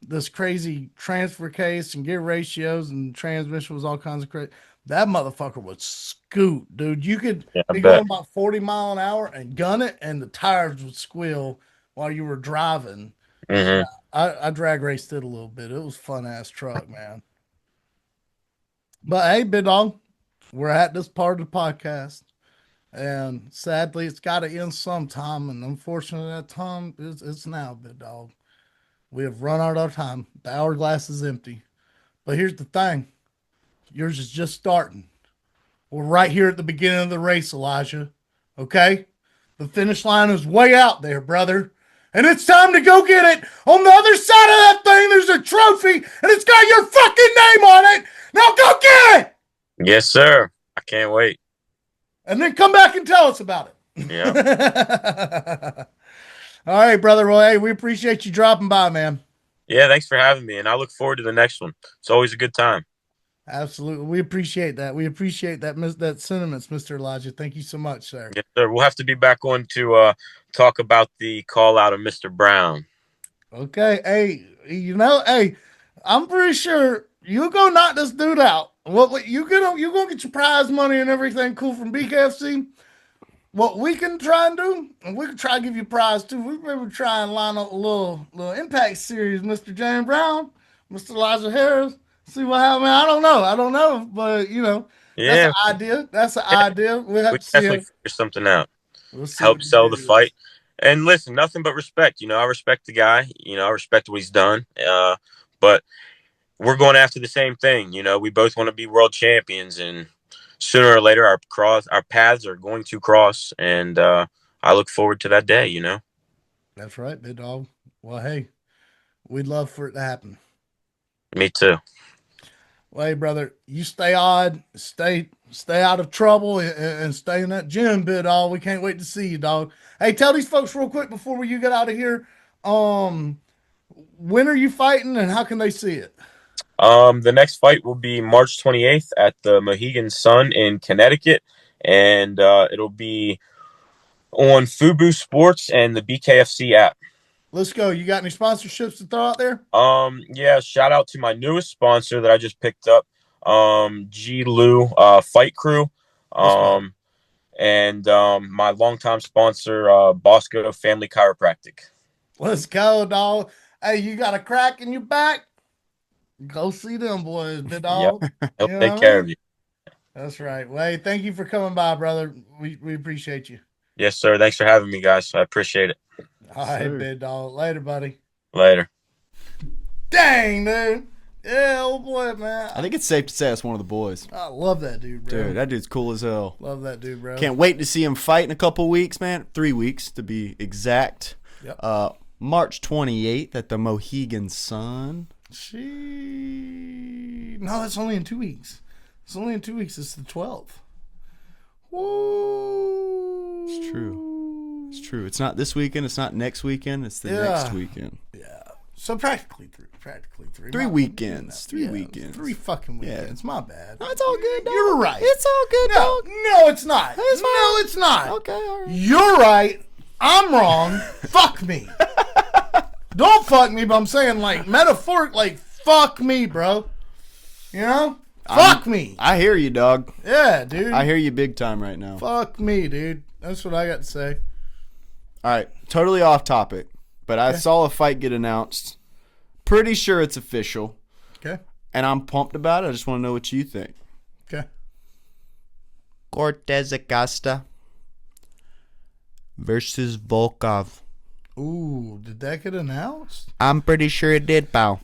this crazy transfer case and gear ratios and transmission was all kinds of crazy. That motherfucker would scoot, dude. You could Yeah. I be going bet. about 40 mile an hour and gun it, and the tires would squeal while you were driving. Yeah, hmm I drag raced it a little bit. It was a fun ass truck, man. But hey, big dog, we're at this part of the podcast, and sadly, it's got to end sometime. And unfortunately, that time it's now, big dog. We have run out of time. The hourglass is empty. But here's the thing: yours is just starting. We're right here at the beginning of the race, Elijah. Okay? The finish line is way out there, brother. And it's time to go get it. On the other side of that thing, there's a trophy, and it's got your fucking name on it. Now go get it! Yes, sir. I can't wait. And then come back and tell us about Yeah. it. All right, brother Roy. Hey, we appreciate you dropping by, man. Yeah. Thanks for having me, and I look forward to the next one. It's always a good time. Absolutely. We appreciate that. We appreciate that sentiments, Mr. Elijah. Thank you so much, sir. Yes, sir. We'll have to be back on to talk about the call out of Mr. Brown. Okay. Hey, I'm pretty sure you go knock this dude out. What you gonna get your prize money and everything cool from BKFC. What we can try and do, and we can try to give you a prize too. We maybe try and line up a little impact series, Mr. James Brown, Mr. Elijah Harris. See what happens. I don't know, but Yeah, an idea. That's an idea. We'll have we to see definitely him. figure something out. We'll see Help what sell it the is. fight. And listen, nothing but respect. I respect the guy. I respect what he's done. But we're going after the same thing. We both want to be world champions, and sooner or later, our paths are going to cross. And I look forward to that day. That's right, big dog. Well, hey, we'd love for it to happen. Me too. Well, hey, brother, you stay stay out of trouble, and stay in that gym, big dog. We can't wait to see you, dog. Hey, tell these folks real quick before you get out of here. When are you fighting, and how can they see it? The next fight will be March 28th at the Mohegan Sun in Connecticut, and it'll be on Fubu Sports and the BKFC app. Let's go. You got any sponsorships to throw out there? Yeah, shout out to my newest sponsor that I just picked up, G Lou Fight Crew, and my longtime sponsor, Bosco Family Chiropractic. Let's go, dog. Hey, you got a crack in your back? Go see them boys, big dog. Yep. He'll take care of you. That's right. Well, hey, thank you for coming by, brother. We appreciate you. Yes, sir. Thanks for having me, guys. I appreciate it. All right, big dog. Later, buddy. Later. Dang, dude. Yeah, old boy, man. I think it's safe to say that's one of the boys. I love that dude, bro. Dude, that dude's cool as hell. Love that dude, bro. Can't wait to see him fight in a couple weeks, man. 3 weeks to be exact. Yep. March 28th at the Mohegan Sun. No, that's only in 2 weeks. It's only in 2 weeks. It's the 12th. Woo. It's true. It's true. It's not this weekend. It's not next weekend. It's the next weekend. Yeah. So practically three. 3 weekends. 3 weekends. 3 fucking weekends. Yeah. My bad. No, it's all good, dog. You're right. It's all good, dog. No, it's not. It's fine. No, it's not. Okay, all right. You're right. I'm wrong. Fuck me. Don't fuck me, but I'm saying metaphoric, fuck me, bro. Fuck me. I hear you, dog. Yeah, dude. I hear you big time right now. Fuck me, dude. That's what I got to say. All right, totally off topic, but I saw a fight get announced. Pretty sure it's official. Okay. And I'm pumped about it. I just want to know what you think. Okay. Cortez Acosta versus Volkov. Ooh, did that get announced? I'm pretty sure it did, pal.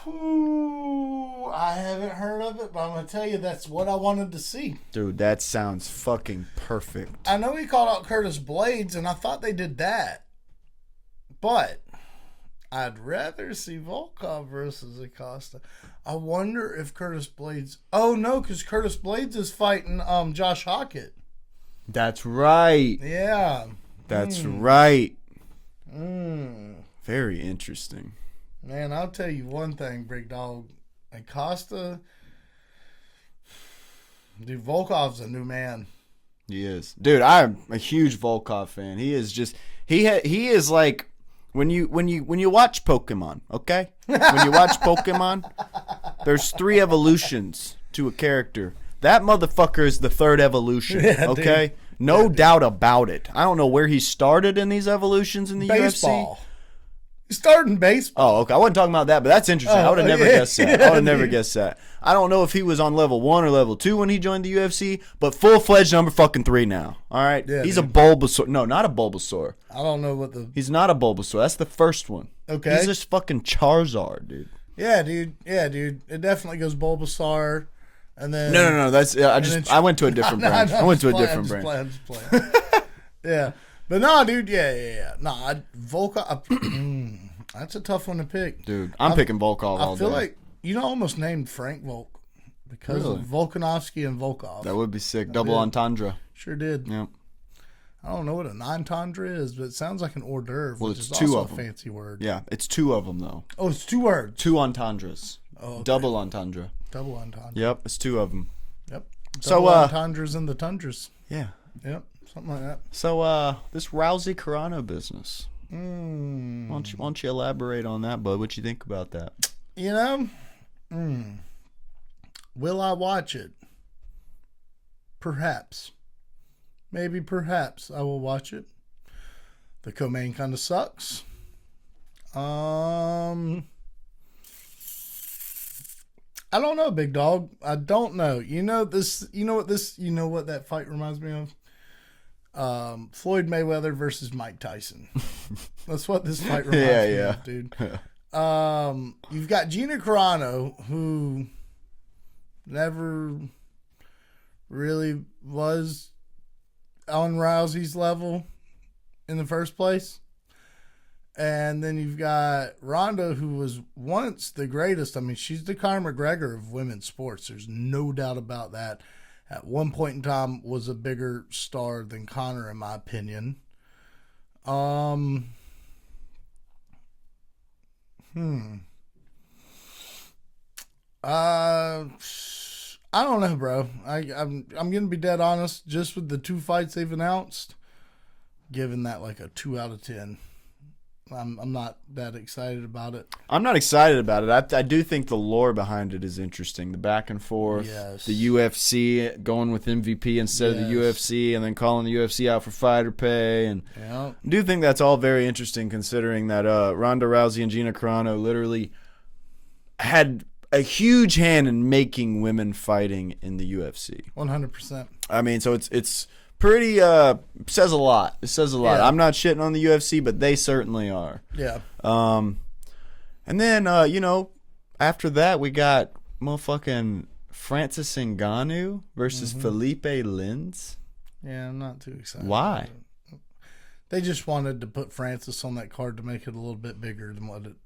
Ooh, I haven't heard of it, but I'm going to tell you that's what I wanted to see. Dude, that sounds fucking perfect. I know he called out Curtis Blades, and I thought they did that. But I'd rather see Volkov versus Acosta. I wonder if Curtis Blades... Oh, no, because Curtis Blades is fighting Josh Hockett. That's right. Yeah. That's right. Mm. Very interesting. Man, I'll tell you one thing, big dog. Acosta... Dude, Volkov's a new man. He is. Dude, I'm a huge Volkov fan. He is just... He is like... When you watch Pokemon, okay? When you watch Pokemon, there's 3 evolutions to a character. That motherfucker is the 3rd evolution, okay? Dude. No doubt about it. I don't know where he started in these evolutions in the Baseball. UFC. He started in baseball. Oh, okay. I wasn't talking about that, but that's interesting. I would have never guessed that. I would have never guessed that. I don't know if he was on level 1 or level 2 when he joined the UFC, but full-fledged number fucking 3 now. All right? Yeah, he's dude. a Bulbasaur. No, not a Bulbasaur. I don't know what the... He's not a Bulbasaur. That's the first one. Okay. He's just fucking Charizard, dude. Yeah, dude. It definitely goes Bulbasaur, and then... No. That's I went to a different branch. I went to a different branch. I'm just playing. Yeah. But no, dude, yeah. No, Volkov... That's a tough one to pick. Dude, I'm picking Volkov all I feel day. like, almost named Frank Volk because Really? of Volkanovski and Volkov. That would be sick. Double entendre. Sure did. Yep. I don't know what an entendre is, but it sounds like an hors d'oeuvre, Well, which it's is 2 also of a them. fancy word. Yeah, it's 2 of them, though. Oh, it's 2 words. 2 entendres. Oh, okay. Double entendre. Double entendre. Yep, it's 2 of them. Yep. So, Double entendres and the tundras. Yeah. Yep. Something like that. So, this Rousey Carano business. Mm. Why don't you elaborate on that, bud? What you think about that? Will I watch it? Perhaps. Maybe perhaps I will watch it. The co-main kind of sucks. I don't know, big dog. I don't know. You know this. You know what that fight reminds me of? Floyd Mayweather versus Mike Tyson. That's what this fight reminds me of, dude. You've got Gina Carano, who never really was on Rousey's level in the first place. And then you've got Ronda, who was once the greatest. I mean, she's the Conor McGregor of women's sports. There's no doubt about that. At one point in time, was a bigger star than Conor, in my opinion. I don't know, bro. I'm gonna be dead honest. Just with the 2 fights they've announced, giving that like a 2 out of 10. I'm not that excited about it. I'm not excited about it. I do think the lore behind it is interesting. The back and forth, the UFC going with MVP instead of the UFC, and then calling the UFC out for fighter pay. And I do think that's all very interesting, considering that Ronda Rousey and Gina Carano literally had a huge hand in making women fighting in the UFC. 100%. I mean, so it's pretty says a lot. It says a lot. Yeah. I'm not shitting on the UFC, but they certainly are. Yeah. And then after that we got motherfucking Francis Ngannou versus Felipe Lins. Yeah, I'm not too excited. Why? They just wanted to put Francis on that card to make it a little bit bigger than what it,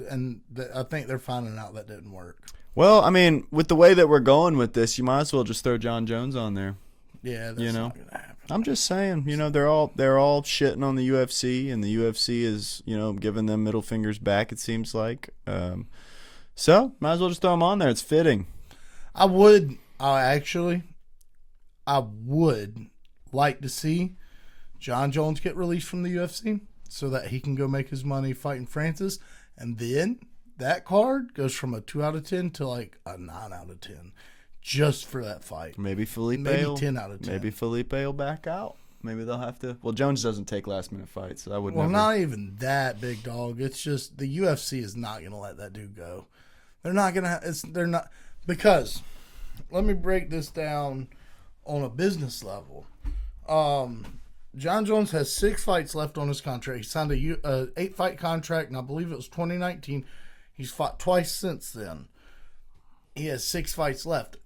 and I think they're finding out that didn't work. Well, I mean, with the way that we're going with this, you might as well just throw John Jones on there. Yeah, that's not gonna happen. I'm just saying, they're all shitting on the UFC, and the UFC is, giving them middle fingers back, it seems like. So might as well just throw them on there. It's fitting. I would like to see John Jones get released from the UFC so that he can go make his money fighting Francis, and then that card goes from a 2 out of 10 to like a 9 out of 10. Just for that fight. Maybe 10 out of 10. Maybe Felipe will back out. Maybe they'll have to. Well, Jones doesn't take last minute fights, so I would. Well, not even that, big dog. It's just the UFC is not going to let that dude go. They're not going to. They're not, because. Let me break this down on a business level. John Jones has 6 fights left on his contract. He signed a 8-fight contract, and I believe it was 2019. He's fought twice since then. He has 6 fights left.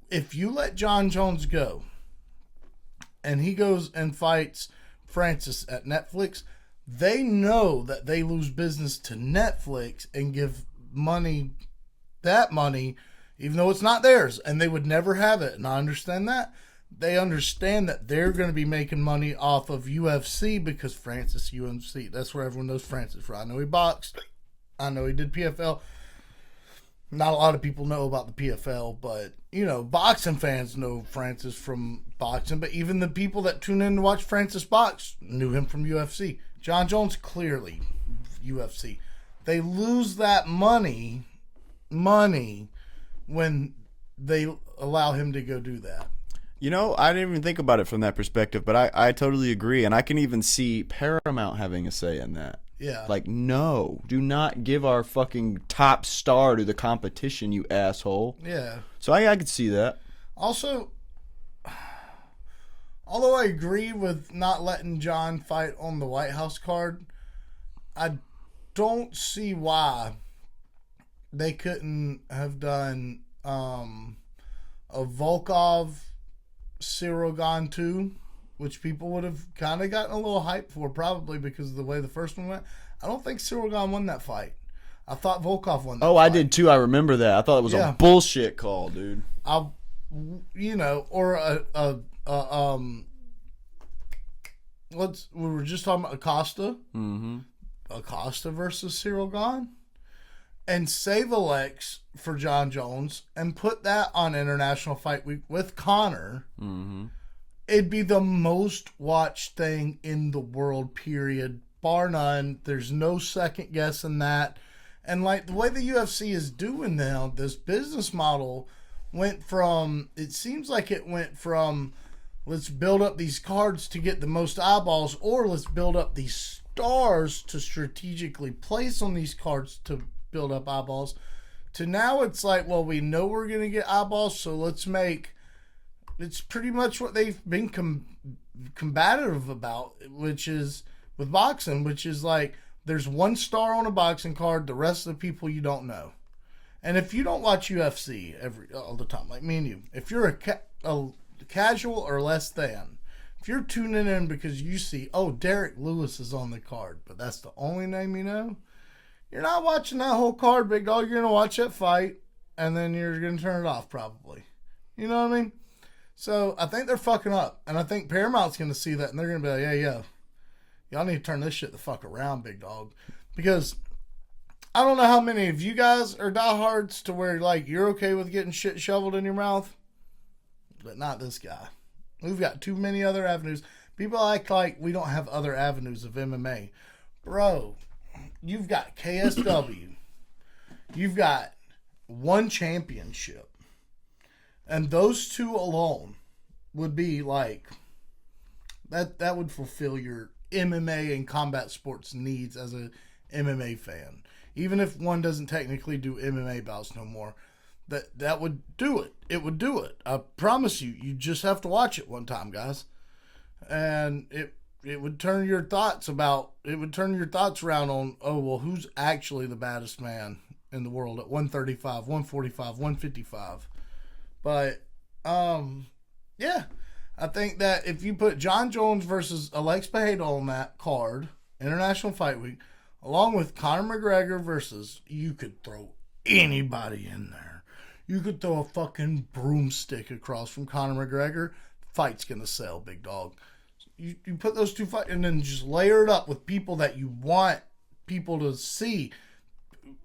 If you let John Jones go and he goes and fights Francis at Netflix, they know that they lose business to Netflix and give that money, even though it's not theirs, and they would never have it. And I understand that. They understand that they're going to be making money off of UFC because Francis UFC. That's where everyone knows Francis from. I know he boxed. I know he did PFL. Not a lot of people know about the PFL, but, boxing fans know Francis from boxing. But even the people that tune in to watch Francis box knew him from UFC. John Jones, clearly UFC. They lose that money when they allow him to go do that. I didn't even think about it from that perspective, but I totally agree. And I can even see Paramount having a say in that. Yeah. Like, no, do not give our fucking top star to the competition, you asshole. Yeah. So I could see that. Also, although I agree with not letting John fight on the White House card, I don't see why they couldn't have done a Volkov Ciryl 2, which people would have kind of gotten a little hype for, probably because of the way the first one went. I don't think Ciryl won that fight. I thought Volkov won that fight. I did too. I remember that. I thought it was a bullshit call, dude. Or we were just talking about Acosta. Mm-hmm. Acosta versus Ciryl, and save Alex for John Jones and put that on International Fight Week with Conor. Mm-hmm. It'd be the most watched thing in the world, period. Bar none. There's no second guessing that. And like the way the UFC is doing now, this business model seems like it went from let's build up these cards to get the most eyeballs, or let's build up these stars to strategically place on these cards to build up eyeballs, to now it's like, well, we know we're going to get eyeballs, so let's make... It's pretty much what they've been combative about, which is with boxing, which is like there's one star on a boxing card, the rest of the people you don't know. And if you don't watch UFC all the time, like me and you, if you're a casual or less than, if you're tuning in because you see, oh, Derek Lewis is on the card, but that's the only name you know, you're not watching that whole card, big dog. You're going to watch that fight, and then you're going to turn it off probably. You know what I mean? So I think they're fucking up. And I think Paramount's going to see that, and they're going to be like, yeah, yo, y'all need to turn this shit the fuck around, big dog. Because I don't know how many of you guys are diehards to where, like, you're okay with getting shit shoveled in your mouth, but not this guy. We've got too many other avenues. People act like we don't have other avenues of MMA. Bro, you've got KSW. You've got one championship. And those two alone would be like, that would fulfill your MMA and combat sports needs as a MMA fan. Even if one doesn't technically do MMA bouts no more, that would do it. It would do it. I promise you. You just have to watch it one time, guys. And it would turn your thoughts around on, oh, well, who's actually the baddest man in the world at 135, 145, 155. But, yeah, I think that if you put John Jones versus Alex Pereira on that card, International Fight Week, along with Conor McGregor versus, you could throw anybody in there. You could throw a fucking broomstick across from Conor McGregor. Fight's going to sell, big dog. You put those two fights and then just layer it up with people that you want people to see.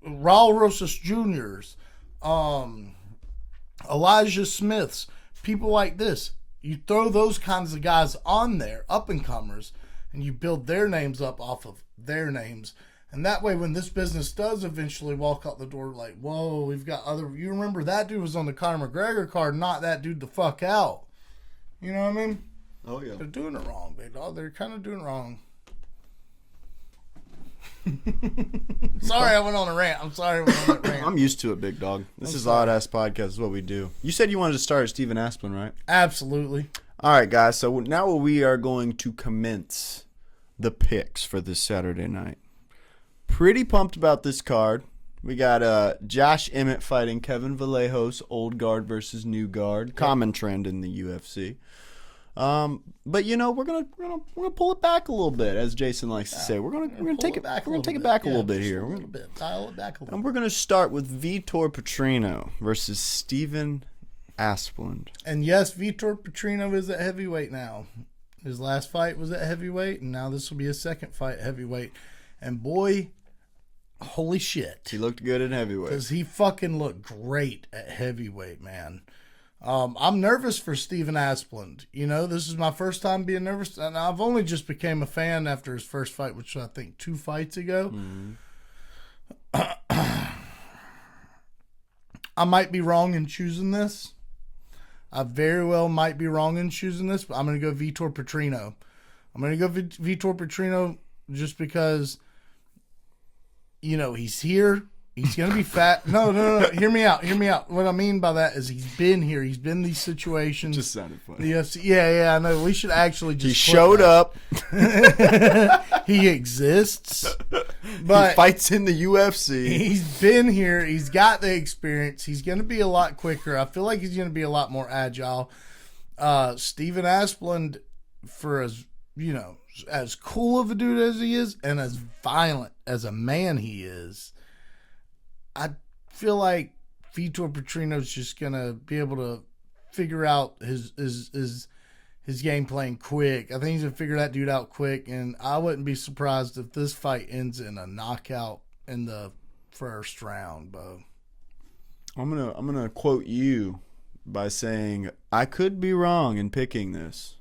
Raul Rosas Jr.'s, Elijah Smith's, people like this. You throw those kinds of guys on there, up-and-comers, and you build their names up off of their names. And that way, when this business does eventually walk out the door, like, whoa, we've got other... You remember that dude was on the Conor McGregor card, not that dude the fuck out. You know what I mean? Oh, yeah. They're doing it wrong, big dog. They're kind of doing it wrong. Sorry I went on a rant. I'm sorry I went on that rant. I'm used to it, big dog. This is Oddass Podcast. This is what we do. You said you wanted to start at Stephen Asplin, right? Absolutely. All right, guys. So now we are going to commence the picks for this Saturday night. Pretty pumped about this card. We got Josh Emmett fighting Kevin Vallejos, old guard versus new guard. Common trend in the UFC. But you know, we're gonna pull it back a little bit, as Jason likes to say. We're gonna take it back a little bit here. Dial it back a little. And we're gonna start with Vitor Petrino versus Stephen Asplund. And yes, Vitor Petrino is at heavyweight now. His last fight was at heavyweight, and now this will be his second fight at heavyweight. And boy, holy shit, he looked good at heavyweight. Because he fucking looked great at heavyweight, man. I'm nervous for Stephen Asplund. You know, this is my first time being nervous, and I've only just became a fan after his first fight, which I think 2 fights ago. Mm-hmm. I might be wrong in choosing this. I very well might be wrong in choosing this, but I'm going to go Vitor Petrino. I'm going to go Vitor Petrino just because, you know, he's here. He's going to be fat. No. Hear me out. What I mean by that is he's been here. He's been in these situations. Just sounded funny. The UFC. Yeah, I know. We should actually just... He showed up. He exists. But he fights in the UFC. He's been here. He's got the experience. He's going to be a lot quicker. I feel like he's going to be a lot more agile. Stephen Asplund, for as, you know, as cool of a dude as he is and as violent as a man he is, I feel like Vitor Petrino's just going to be able to figure out his game plan quick. I think he's going to figure that dude out quick, and I wouldn't be surprised if this fight ends in a knockout in the first round, Bo. I'm gonna quote you by saying I could be wrong in picking this,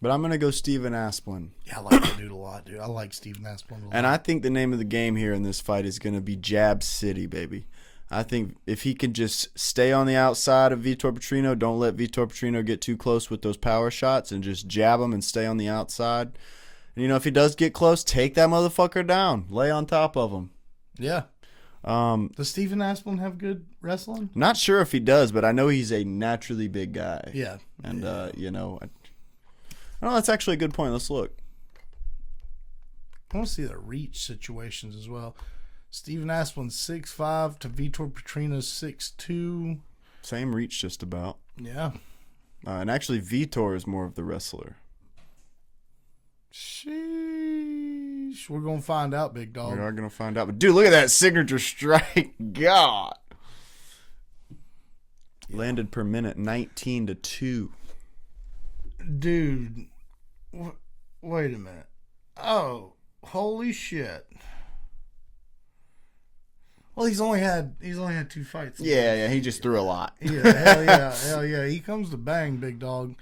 but I'm going to go Stephen Asplund. Yeah, I like that dude a lot, dude. I like Stephen Asplund a lot. And I think the name of the game here in this fight is going to be Jab City, baby. I think if he can just stay on the outside of Vitor Petrino, don't let Vitor Petrino get too close with those power shots, and just jab him and stay on the outside. And, you know, if he does get close, take that motherfucker down. Lay on top of him. Yeah. Does Stephen Aspin have good wrestling? Not sure if he does, but I know he's a naturally big guy. Yeah. And, that's actually a good point. Let's look. I want to see the reach situations as well. Stephen Aspin's 6'5" to Vitor Petrino's 6'2". Same reach just about. Yeah. And actually, Vitor is more of the wrestler. Sheesh. We're going to find out, big dog. We are going to find out. But, dude, look at that signature strike. God. Yeah. Landed per minute, 19-2. Dude. Wait a minute. Oh, holy shit. Well, he's only had 2 fights. Yeah, he just threw a lot. Yeah, hell yeah. He comes to bang, big dog.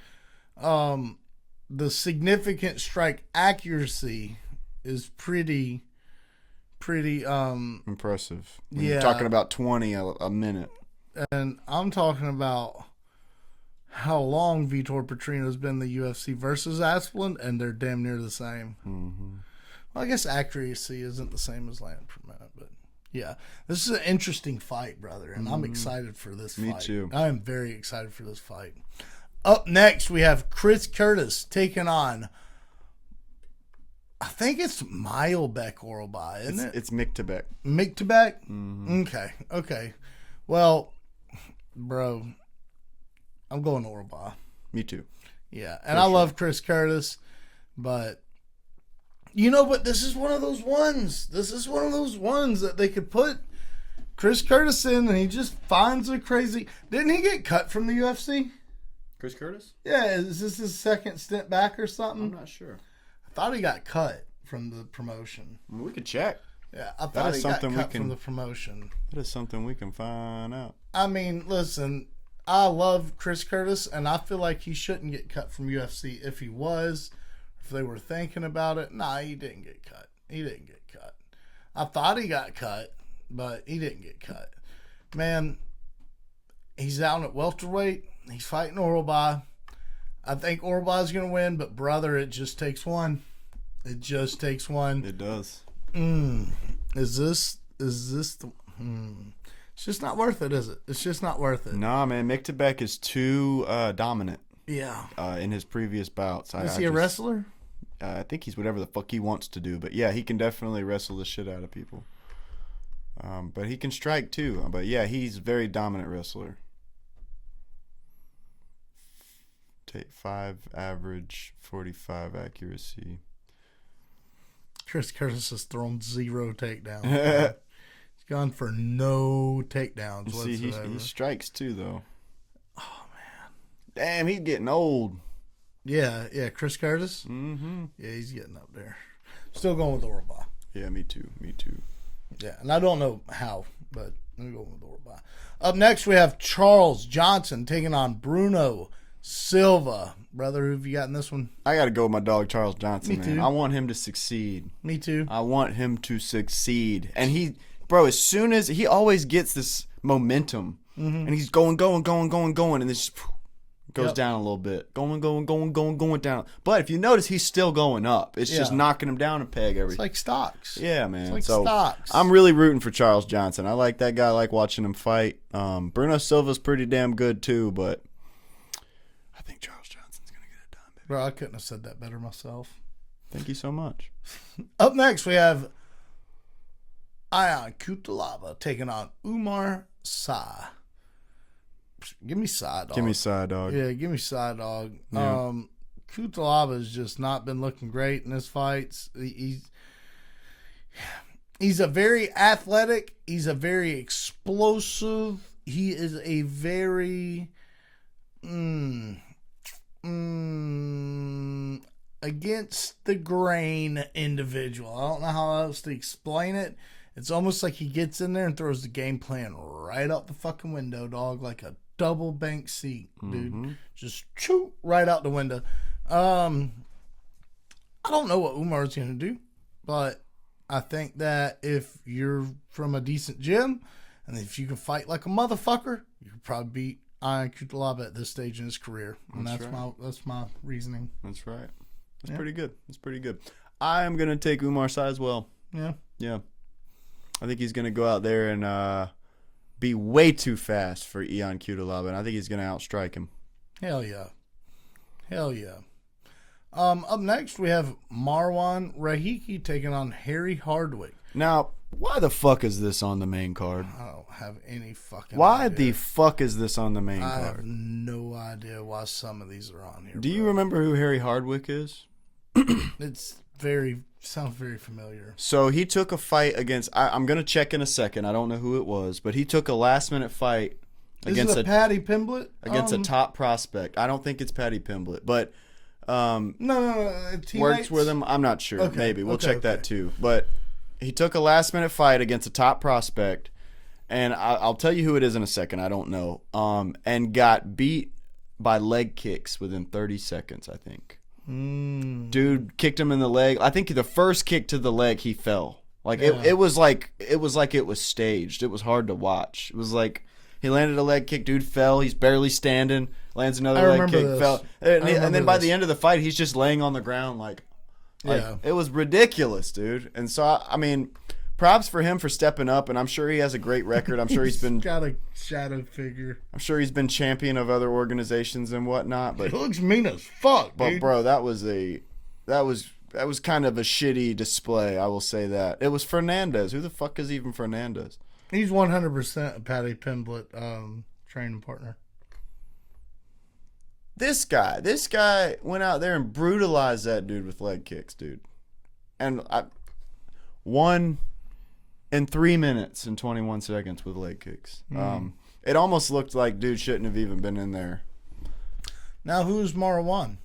The significant strike accuracy is pretty impressive. You're talking about 20 a minute. And I'm talking about how long Vitor Petrino's been in the UFC versus Aspin, and they're damn near the same. Mm-hmm. Well, I guess accuracy isn't the same as land per minute, but yeah, this is an interesting fight, brother, and I'm excited for this fight. Me too. I am very excited for this fight. Up next, we have Chris Curtis taking on, I think it's Mailbek Orlbai, isn't it? It's Miktabek. Miktabek? Mm-hmm. Okay. Well, bro, I'm going Orlbai. Me too. Yeah, and I love Chris Curtis, but but this is one of those ones. That they could put Chris Curtis in, and he just finds a crazy. Didn't he get cut from the UFC? Chris Curtis? Yeah, is this his second stint back or something? I'm not sure. I thought he got cut from the promotion. We could check. Yeah, I thought he got cut from the promotion. That is something we can find out. I mean, listen, I love Chris Curtis, and I feel like he shouldn't get cut from UFC. If he was, if they were thinking about it, nah, he didn't get cut. I thought he got cut, but he didn't get cut. Man, he's down at welterweight. He's fighting Orlbai. I think Orlbai's going to win, but brother, it just takes one. It just takes one. It does. Is this the... It's just not worth it, is it? It's just not worth it. Nah, man. Miktabek is too dominant. Yeah. In his previous bouts. Is he a wrestler? I think he's whatever the fuck he wants to do. But yeah, he can definitely wrestle the shit out of people. But he can strike too. But yeah, he's a very dominant wrestler. 5 average, 45 accuracy. Chris Curtis has thrown 0 takedowns. He's gone for no takedowns whatsoever. See, he strikes too, though. Oh, man. Damn, he's getting old. Yeah, Chris Curtis? Mm-hmm. Yeah, he's getting up there. Still going with Orlbai. Yeah, me too. Yeah, and I don't know how, but I'm going with Orlbai. Up next, we have Charles Johnson taking on Bruno Silva. Brother, who have you got in this one? I got to go with my dog, Charles Johnson, Me too. man. I want him to succeed. Me too. I want him to succeed. And as soon as he always gets this momentum, and he's going, and then just goes down a little bit. Going down. But if you notice, he's still going up. It's just knocking him down a peg every. It's like stocks. Yeah, man. It's like stocks. I'm really rooting for Charles Johnson. I like that guy. I like watching him fight. Bruno Silva's pretty damn good too, but I think Charles Johnson's going to get it done, baby. Bro, I couldn't have said that better myself. Thank you so much. Up next, we have Ion Kutalaba taking on Umar Sa. Give me Sa, dog. Give me Sa, dog. Yeah, give me Sa, dog. Yeah. Kutalaba's just not been looking great in his fights. He's a very athletic. He's a very explosive. He is a very against the grain individual. I don't know how else to explain it. It's almost like he gets in there and throws the game plan right out the fucking window, dog, like a double bank seat, dude. Just shoot right out the window. I don't know what Umar's going to do, but I think that if you're from a decent gym and if you can fight like a motherfucker, you could probably beat Ion Kutalaba at this stage in his career. And that's my reasoning. That's right. That's pretty good. I am going to take Umar Sa as well. Yeah. Yeah. I think he's going to go out there and be way too fast for Ion Cutelaba, and I think he's going to outstrike him. Hell yeah. Hell yeah. Up next, we have Marwan Rahiki taking on Harry Hardwick. Now, why the fuck is this on the main card? I don't have any fucking Why idea. the fuck is this on the main I card? have no idea why some of these are on here. Do you remember who Harry Hardwick is? Sounds very familiar. So he took a fight against. I'm gonna check in a second. I don't know who it was, but he took a last minute fight against Is it Patty Pimblett? a top prospect. I don't think it's Patty Pimblett, but No. works with him. I'm not sure. Okay, Maybe we'll okay, check that too. But he took a last minute fight against a top prospect, and I'll tell you who it is in a second. I don't know. And got beat by leg kicks within 30 seconds. I think. Dude kicked him in the leg. I think the first kick to the leg, he fell. Like it was like it was staged. It was hard to watch. It was like he landed a leg kick. Dude fell. He's barely standing. Lands another leg kick. Fell. And then by the end of the fight, he's just laying on the ground like it was ridiculous, dude. And so I mean, props for him for stepping up. And I'm sure he has a great record. I'm sure he's been got a shadow figure. I'm sure he's been champion of other organizations and whatnot. But It looks mean as fuck, But dude. bro, that was kind of a shitty display. I will say that. It was Fernandez. Who the fuck is even Fernandez? He's 100% a Patty Pimblett training partner. This guy went out there and brutalized that dude with leg kicks, dude. And won in 3 minutes and 21 seconds with leg kicks. It almost looked like dude shouldn't have even been in there. Now, who's Marwan?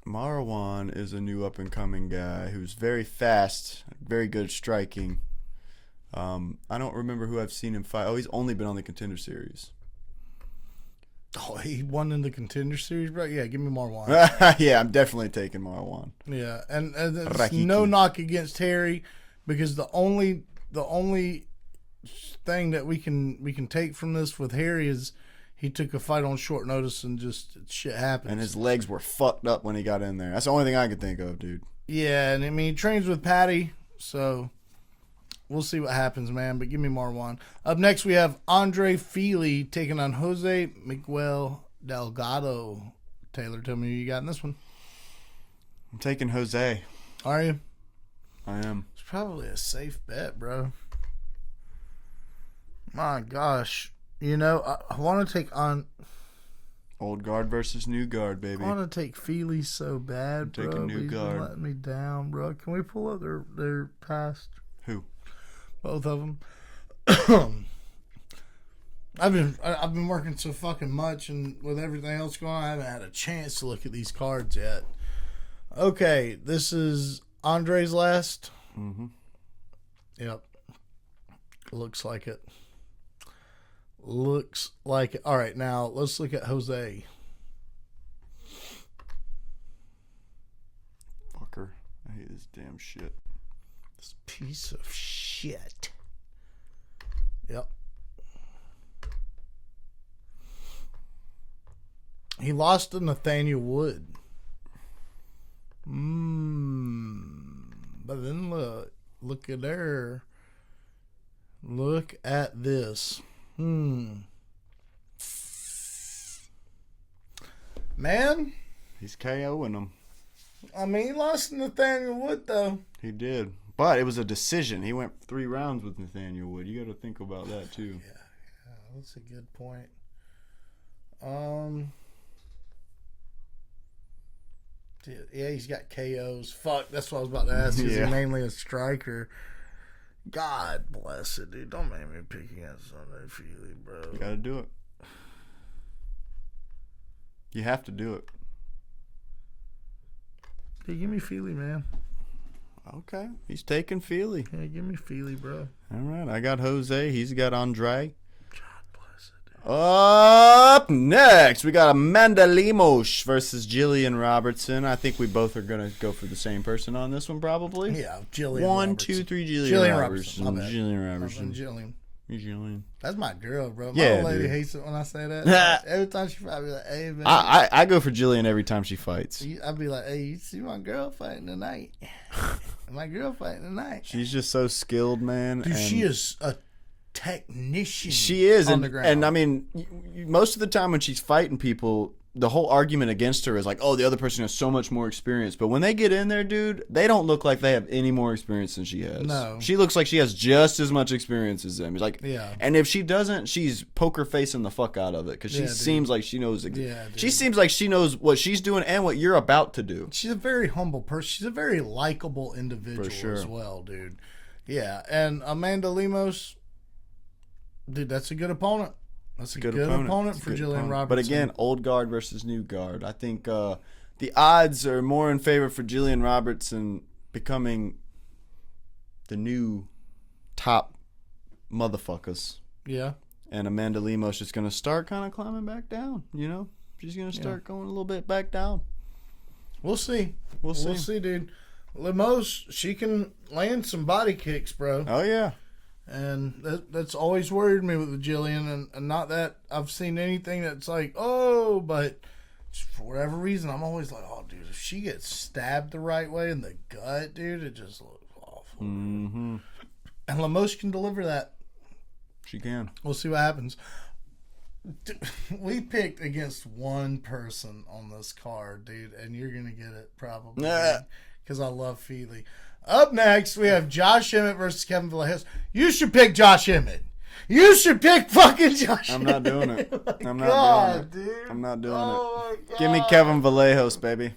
Marwan is a new up-and-coming guy who's very fast, very good at striking. I don't remember who I've seen him fight. Oh, he's only been on the Contender Series. Oh, he won in the Contender Series, bro? Yeah, give me Marwan. Yeah, I'm definitely taking Marwan. Yeah, and there's Rahiki. no knock against Harry, because the only thing that we can take from this with Harry is he took a fight on short notice and just shit happens. And his legs were fucked up when he got in there. That's the only thing I could think of, dude. Yeah, and I mean, he trains with Patty, so we'll see what happens, man. But give me Marwan. Up next, we have Andre Feely taking on Jose Miguel Delgado. Taylor, tell me who you got in this one. I'm taking Jose. Are you? I am. It's probably a safe bet, bro. My gosh. You know, I want to take on... Old guard versus new guard, baby. I want to take Feely so bad, bro. Taking new He's been guard. letting me down, bro. Can we pull up their past? Who? Both of them. I've been working so fucking much, and with everything else going on, I haven't had a chance to look at these cards yet. Okay, this is Andre's last. Mm-hmm. Yep. Looks like it. Looks like it. All right, now let's look at Jose. Fucker. I hate this damn shit. This piece of shit. Yep. He lost to Nathaniel Wood. But then look at there. Look at this. Man, He's KOing him. I mean, he lost to Nathaniel Wood, though. He did. But it was a decision. He went 3 rounds with Nathaniel Wood. You got to think about that, too. Yeah, that's a good point. Yeah, he's got KOs. Fuck, that's what I was about to ask. Is Yeah. he mainly a striker? God bless it, dude. Don't make me pick against Sunday Feely, bro. You got to do it. You have to do it. Hey, give me Feely, man. Okay. He's taking Feely. Yeah, give me Feely, bro. All right. I got Jose. He's got Andre. God bless it, dude. Up next, we got Amanda Lemos versus Jillian Robertson. I think we both are going to go for the same person on this one, probably. Yeah, Jillian 1, Robertson. 2, 3, Jillian, Jillian Robertson. Robertson, my bad. Jillian Robertson. Jillian. Jillian. That's my girl, bro. My Yeah, old lady dude. hates it when I say that. Every time she fights, I'd be like, hey, man. I go for Jillian every time she fights. I'd be like, hey, you see my girl fighting tonight? My girl fighting tonight. She's just so skilled, man. Dude, and she is a technician. She is. On the ground. And I mean, most of the time when she's fighting people, the whole argument against her is like, oh, the other person has so much more experience. But when they get in there, dude, they don't look like they have any more experience than she has. No. She looks like she has just as much experience as them. It's like, yeah. And if she doesn't, she's poker facing the fuck out of it because she seems like she knows. She seems like she knows what she's doing and what you're about to do. She's a very humble person. She's a very likable individual as well, dude. Yeah. And Amanda Lemos, dude, that's a good opponent. That's a good opponent for Jillian Robertson. But again, old guard versus new guard. I think the odds are more in favor for Jillian Robertson becoming the new top motherfuckers. Yeah. And Amanda Lemos just going to start kind of climbing back down, you know? She's going to start going a little bit back down. We'll see. We'll see, dude. Lemos, she can land some body kicks, bro. Oh, yeah. And that's always worried me with the Jillian, and not that I've seen anything that's like, oh, but for whatever reason, I'm always like, oh, dude, if she gets stabbed the right way in the gut, dude, it just looks awful. Mm-hmm. And Lemos can deliver that. She can. We'll see what happens. We picked against one person on this card, dude, and you're going to get it probably because I love Feely. Up next, we have Josh Emmett versus Kevin Vallejos. You should pick Josh Emmett. You should pick fucking Josh I'm not doing it. I'm not doing it. Dude. I'm not doing it. Give me Kevin Vallejos, baby.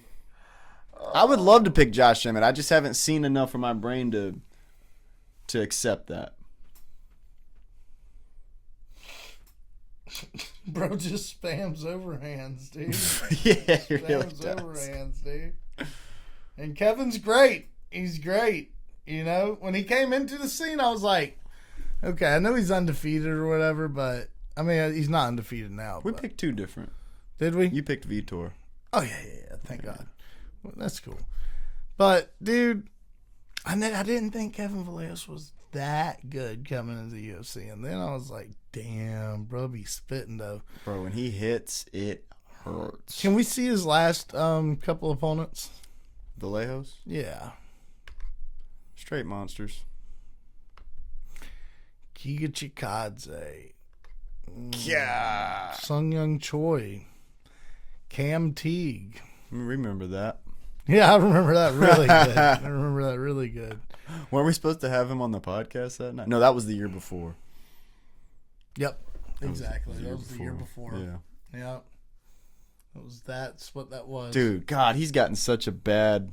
I would love to pick Josh Emmett. I just haven't seen enough for my brain to accept that. Bro just spams overhands, dude. Yeah, he really Spams does. overhands, dude. And Kevin's great. He's great. You know, when he came into the scene, I was like, okay, I know he's undefeated or whatever, but I mean, he's not undefeated now. We picked two different. Did we? You picked Vitor. Oh, yeah. Thank God. Well, that's cool. But, dude, I didn't think Kevin Vallejos was that good coming into the UFC. And then I was like, damn, bro, be spitting, though. Bro, when he hits, it hurts. Can we see his last couple opponents? Vallejos? Yeah. Straight monsters. Giga Chikadze. Yeah. Sung Young Choi. Cam Teague. Remember that. Yeah, I remember that really good. Weren't we supposed to have him on the podcast that night? No, that was the year before. Yep, exactly. That was the year before. Yeah. Yep. That's what that was. Dude, God, he's gotten such a bad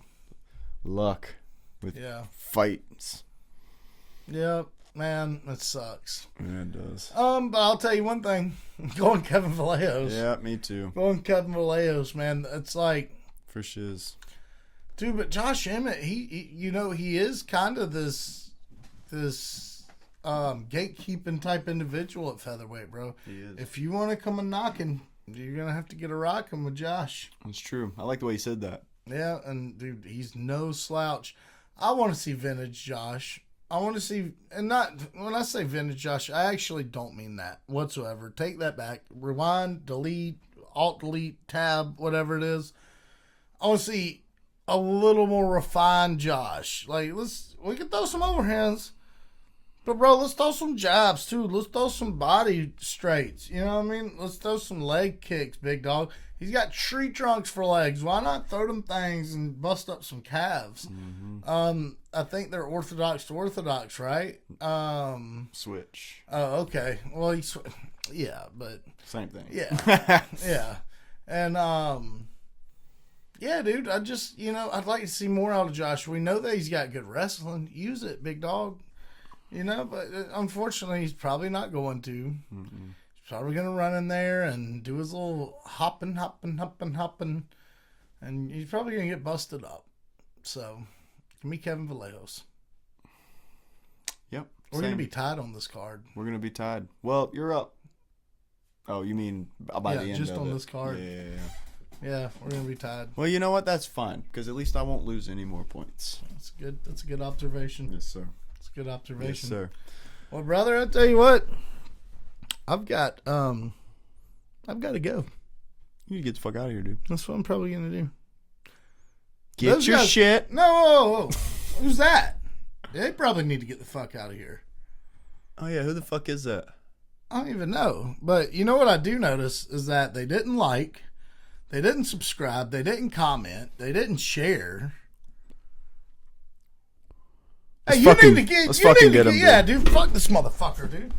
luck with fights. Yep, man, that sucks. Yeah, it does. But I'll tell you one thing. Going Kevin Vallejos. Yeah, me too. Going Kevin Vallejos, man. It's like for shiz. Dude, but Josh Emmett, he you know, he is kind of this gatekeeping type individual at featherweight, bro. He is. If you want to come a knocking, you're gonna have to get a rocking with Josh. That's true. I like the way you said that. Yeah, and dude, he's no slouch. I want to see vintage Josh. I want to see, and not when I say vintage Josh, I actually don't mean that whatsoever. Take that back. Rewind, delete, alt delete, tab, whatever it is. I want to see a little more refined Josh. Like, we can throw some overhands, but bro, let's throw some jabs too. Let's throw some body straights. You know what I mean? Let's throw some leg kicks, big dog. He's got tree trunks for legs. Why not throw them things and bust up some calves? Mm-hmm. I think they're orthodox to orthodox, right? Switch. Oh, okay. Well, yeah, but same thing. Yeah, yeah, and yeah, dude. I'd like to see more out of Josh. We know that he's got good wrestling. Use it, big dog. You know, but unfortunately, he's probably not going to. Mm-mm. Probably gonna run in there and do his little hopping, and he's probably gonna get busted up. So, give me Kevin Vallejos. Yep, we're gonna be tied on this card. We're gonna be tied. Well, you're up. Oh, you mean by the end just of on it. This card. Yeah, we're gonna be tied. Well, you know what? That's fine because at least I won't lose any more points. That's good. That's a good observation. Yes, sir. It's a good observation. Yes, sir. Well, brother, I tell you what. I've got to go. You need to get the fuck out of here, dude. That's what I'm probably gonna do. Get your shit. No. Who's that? They probably need to get the fuck out of here. Oh, yeah. Who the fuck is that? I don't even know. But you know what I do notice is that they didn't like, they didn't subscribe, they didn't comment, they didn't share. Hey, Let's fucking get him, yeah, dude. dude. Fuck this motherfucker, dude.